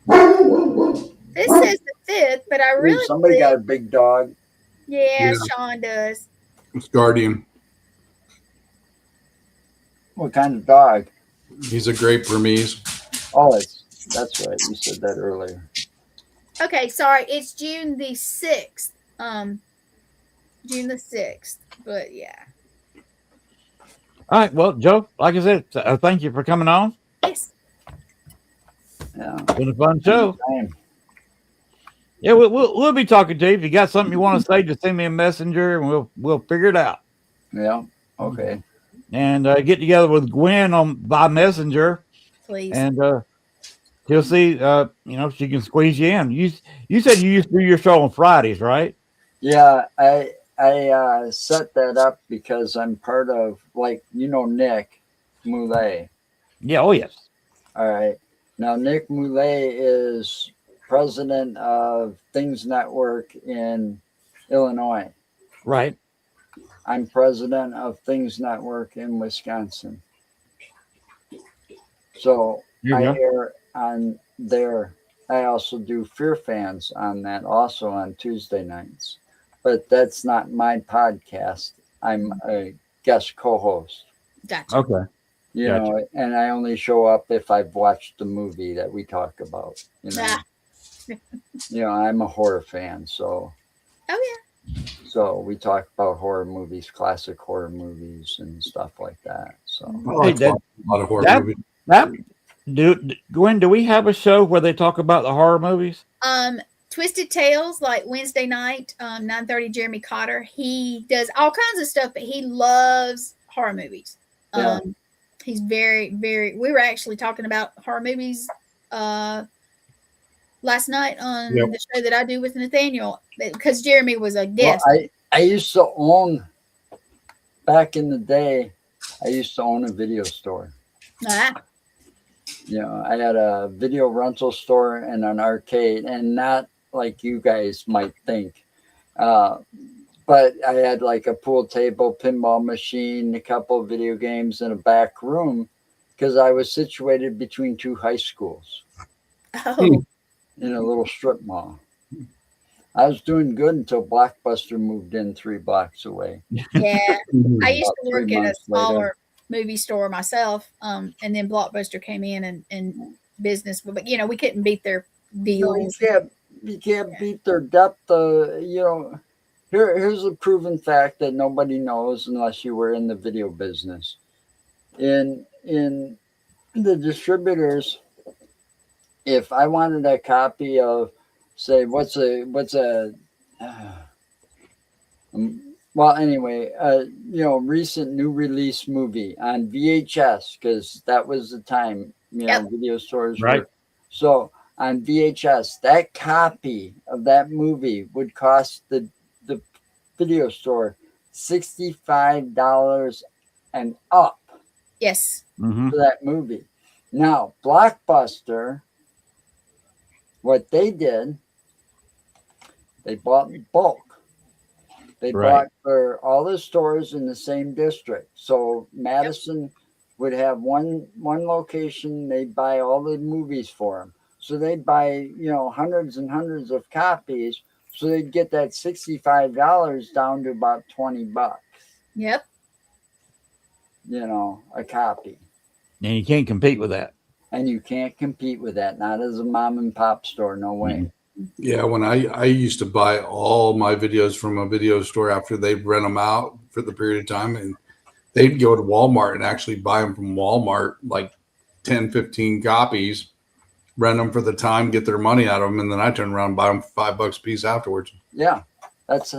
This says the 5th, but I really Somebody got a big dog. Yeah, Yeah. Sean does. It's Guardian. What kind of dog? He's a great Burmese. Oh, that's right. You said that earlier. Okay, sorry. It's June the 6th. June the 6th. But yeah. All right. Well, Joe, like I said, thank you for coming on. Yes. Yeah. Been a fun show. Anytime. Yeah, we'll be talking to you. If you got something you want to say, just send me a messenger and we'll figure it out. Yeah. Okay. And get together with Gwen by messenger, Please. and she'll see. She can squeeze you in. You said you used to do your show on Fridays, right? Yeah, I set that up because I'm part of, like, Nick Moulet. Yeah. Oh, yes. All right. Now, Nick Moulet is president of Things Network in Illinois. Right. I'm president of Things Network in Wisconsin. So I air on there. I also do Fear Fans on that also on Tuesday nights. But that's not my podcast. I'm a guest co-host. Gotcha. Okay. You know, and I only show up if I've watched the movie that we talk about. I'm a horror fan, so. Oh yeah. So we talk about horror movies, classic horror movies, and stuff like that. So A lot of horror movies. Gwen, do we have a show where they talk about the horror movies? Twisted Tales, like Wednesday night, 9:30. Jeremy Cotter. He does all kinds of stuff, but he loves horror movies. Yeah. He's very, very. We were actually talking about horror movies last night on the show that I do with Nathaniel because Jeremy was a guest. Well, I used to own, back in the day, I used to own a video store. I had a video rental store and an arcade, and not like you guys might think. But I had like a pool table, pinball machine, a couple of video games in a back room because I was situated between two high schools Oh, in a little strip mall. I was doing good until Blockbuster moved in 3 blocks away. yeah. I used About to 3 work at a months later. smaller movie store myself, and then Blockbuster came in and business, but you know we couldn't beat their No, deals. you can't beat their depth. You know, here's a proven fact that nobody knows unless you were in the video business. In the distributors, if I wanted a copy of, say, well, anyway, you know, recent new release movie on VHS, because that was the time, you know, Yep. video stores Right. were. So on VHS, that copy of that movie would cost the video store $65 and up Yes. Mm-hmm. for that movie. Now, Blockbuster, what they did, they bought in bulk. They Right. bought for all the stores in the same district. So Madison would have one location. They'd buy all the movies for them. So they'd buy, you know, hundreds and hundreds of copies. So they'd get that $65 down to about $20. Yep. You know, a copy. And you can't compete with that. And you can't compete with that. Not as a mom and pop store. No way. Mhm. Yeah, when I used to buy all my videos from a video store after they'd rent them out for the period of time, and they'd go to Walmart and actually buy them from Walmart, like 10, 15 copies, rent them for the time, get their money out of them, and then I turn around and buy them for $5 a piece afterwards. Yeah, that's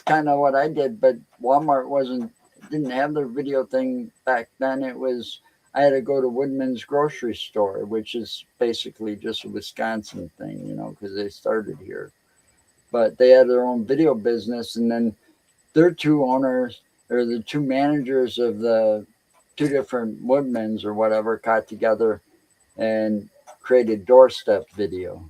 kind of what I did. But Walmart didn't have their video thing back then. I had to go to Woodman's grocery store, which is basically just a Wisconsin thing, you know, because they started here. But they had their own video business, and then their two owners or the two managers of the two different Woodmans or whatever got together and created Doorstep Video,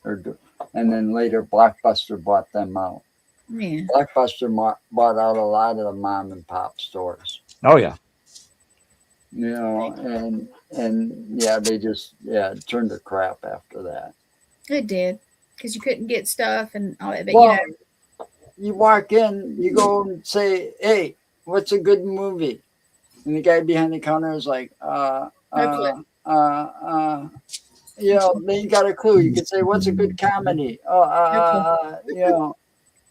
and then later Blockbuster bought them out. Yeah. Blockbuster bought out a lot of the mom and pop stores. Oh yeah. You know, and yeah, they just turned to crap after that. It did because you couldn't get stuff and all that. But Well, you know, you walk in, you go and say, "Hey, what's a good movie?" And the guy behind the counter is like, No you know, then you got a clue. You can say, "What's a good comedy?" You know,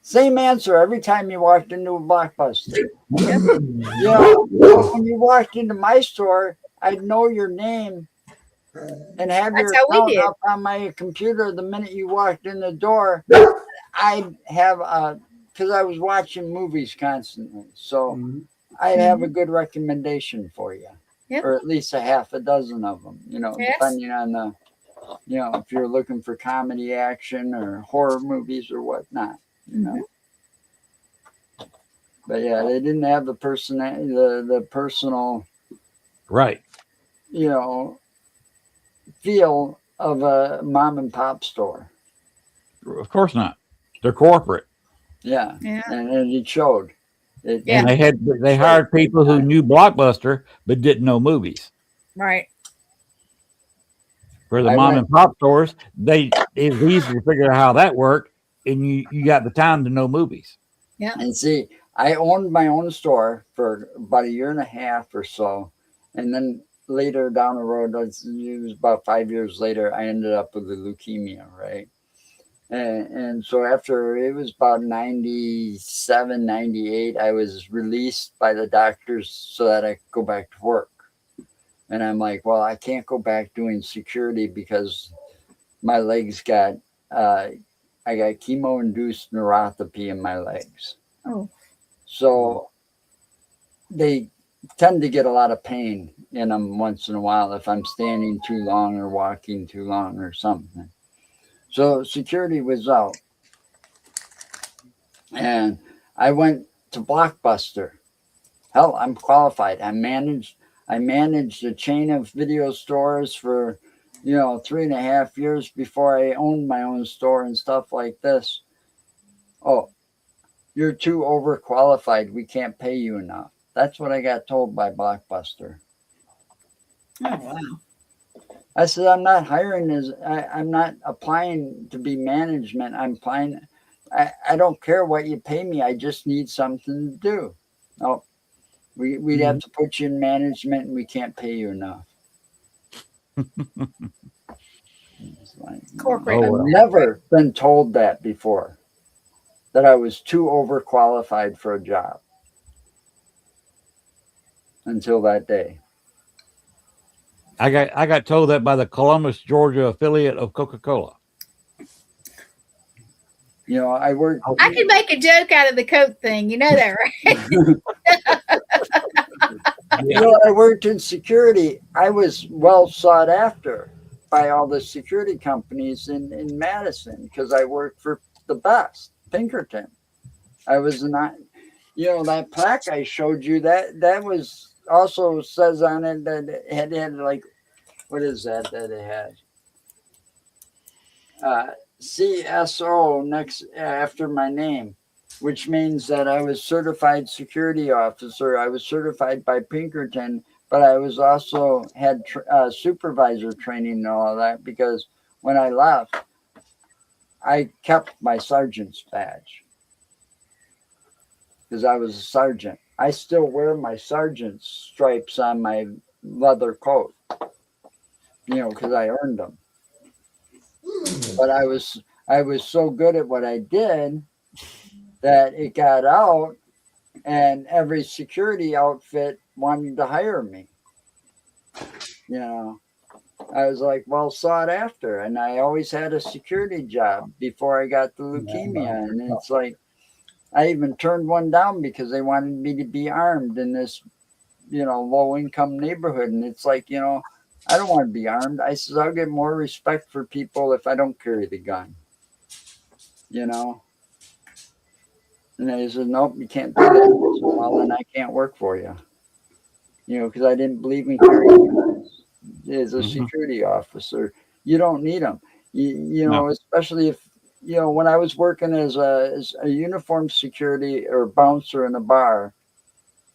same answer every time you walked into a Blockbuster. You know, when you walked into my store, I'd know your name and have That's your how we account did. up on my computer the minute you walked in the door. I'd have because I was watching movies constantly, so I'd have a good recommendation for you, Yep. or at least a half a dozen of them. You know, Yes. depending on the, you know, if you're looking for comedy, action, or horror movies or whatnot. You know. But yeah, they didn't have the personal, Right. you know, feel of a mom and pop store. Of course not. They're corporate. Yeah. And it showed. And they hired people who knew Blockbuster but didn't know movies. Right. For the mom and pop stores, it was easy to figure out how that worked, and you got the time to know movies. Yeah. And see, I owned my own store for about a year and a half or so, and then later down the road, it was about 5 years later, I ended up with a leukemia, right? And so after it was about 97, 98, I was released by the doctors so that I could go back to work. And I'm like, well, I can't go back doing security because my legs got, I got chemo-induced neuropathy in my legs. Oh. So they tend to get a lot of pain in them once in a while if I'm standing too long or walking too long or something. So security was out. And I went to Blockbuster. Hell, I'm qualified. I managed a chain of video stores for, 3.5 years before I owned my own store and stuff like this. Oh, you're too overqualified. We can't pay you enough. That's what I got told by Blockbuster. Oh, wow. I said, I'm not hiring I'm not applying to be management. I'm applying. I don't care what you pay me. I just need something to do. Oh, we'd have to put you in management and we can't pay you enough. Like, Corporate. Oh, I've well. never been told that before, that I was too overqualified for a job until that day. I got told that by the Columbus, Georgia affiliate of Coca-Cola. You know, I worked. I can make a joke out of the Coke thing. You know that, right? You know, I worked in security. I was well sought after by all the security companies in Madison because I worked for the best, Pinkerton. I was not, you know, that plaque I showed you, that was also says on it that it had like, what is that it had? CSO next after my name, which means that I was certified security officer. I was certified by Pinkerton, but I was also had supervisor training and all of that because when I left, I kept my sergeant's badge because I was a sergeant. I still wear my sergeant's stripes on my leather coat, you know, because I earned them. But I was so good at what I did that it got out, and every security outfit wanted to hire me. You know, I was like well sought after, and I always had a security job before I got the leukemia. And it's like I even turned one down because they wanted me to be armed in this, you know, low income neighborhood. And it's like, you know, I don't want to be armed. I said, I'll get more respect for people if I don't carry the gun, you know? And they said, nope, you can't do that. I said, well, then I can't work for you, you know, because I didn't believe in carrying guns. As a security officer, you don't need them, you know, especially if, you know, when I was working as a uniformed security or bouncer in a bar,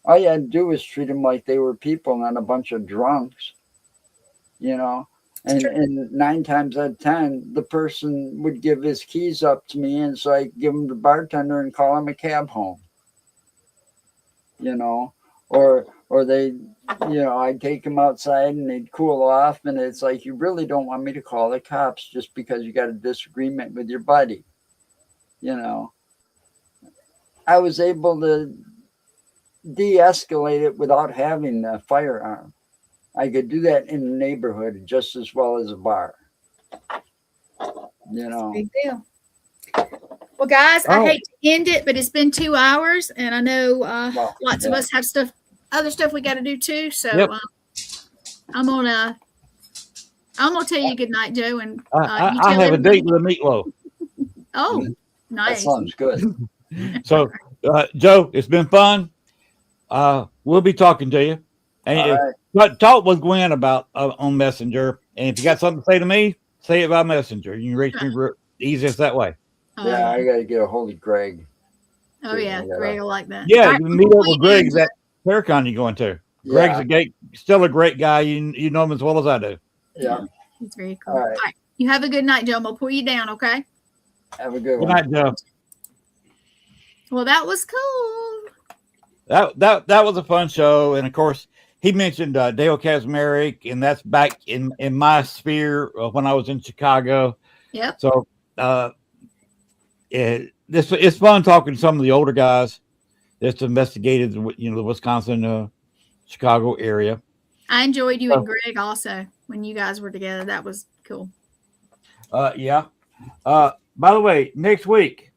all you had to do was treat them like they were people, not a bunch of drunks. You know, and 9 times out of 10, the person would give his keys up to me, and so I give him the bartender and call him a cab home. You know, or they, you know, I'd take them outside and they'd cool off, and it's like, you really don't want me to call the cops just because you got a disagreement with your buddy. You know, I was able to de-escalate it without having a firearm. I could do that in the neighborhood just as well as a bar. You know. Big deal. Well, guys, I hate to end it, but it's been 2 hours, and I know lots of us have other stuff we got to do too. So I'm gonna tell you good night, Joe, and I have a date with a meatloaf. Oh, nice. That sounds good. So, Joe, it's been fun. We'll be talking to you. And talk with Gwen about on Messenger. And if you got something to say to me, say it by Messenger. You can reach me easiest that way. Yeah, I got to get a hold of Greg. Oh, yeah. Greg will like that. Yeah, you can meet up with Greg at Paracon you're going to. Greg's still a great guy. You know him as well as I do. Yeah. He's very cool. All right. You have a good night, Joe. We'll pull you down, okay? Have a good one. Good night, Joe. Well, that was cool. That was a fun show. And, of course, he mentioned Dale Kazmarek, and that's back in my sphere when I was in Chicago. Yep. So it's fun talking to some of the older guys that's investigated, you know, the Wisconsin, Chicago area. I enjoyed you and Greg also when you guys were together. That was cool. Yeah. By the way, next week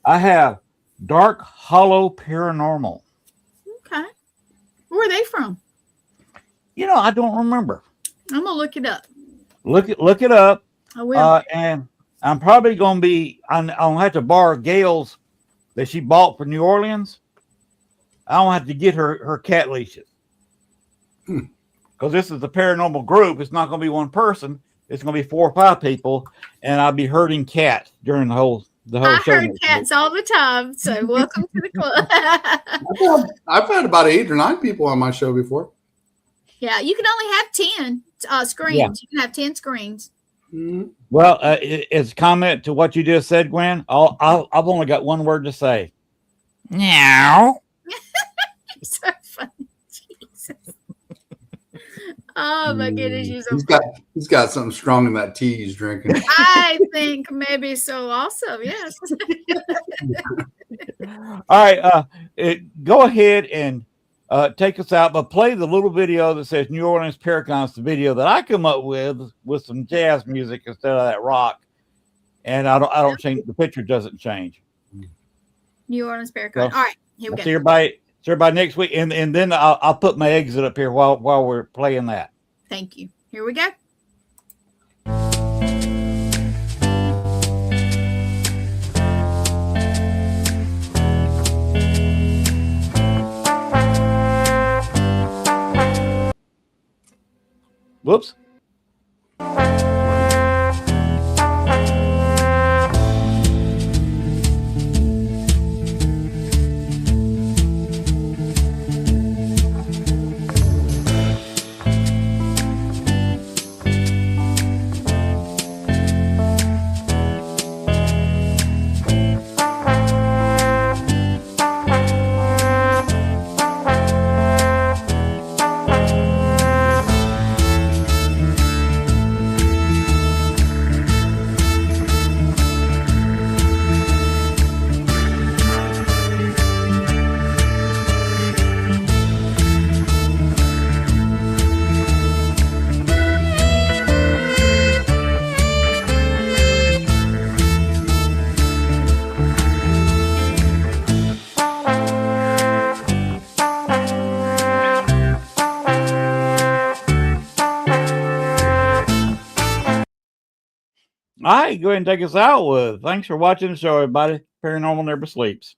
I have Dark Hollow Paranormal. Okay. Where are they from? You know, I don't remember. I'm gonna look it up. Look it up. I will. And I'm probably gonna be. I'll have to borrow Gail's that she bought for New Orleans. I don't have to get her cat leashes because this is a paranormal group. It's not gonna be one person. It's gonna be 4 or 5 people, and I'll be herding cats during the whole show. I herd cats all the time. So welcome to the club. I've had about 8 or 9 people on my show before. Yeah, you can only have 10 screens. Yeah. You can have 10 screens. Well, as a comment to what you just said, Gwen, I've only got one word to say. Meow. You're so funny. Jesus. Oh my goodness, you're so He's got something strong in that tea he's drinking. I think maybe so also, yes. All right, go ahead and take us out, but play the little video that says New Orleans Paracons, the video that I come up with some jazz music instead of that rock, and I don't change, the picture doesn't change. New Orleans Paracon. Well, all right, here we go. See everybody next week, and then I'll put my exit up here while we're playing that. Thank you. Here we go. Whoops. All right, go ahead and take us out with thanks for watching the show, everybody. Paranormal never sleeps.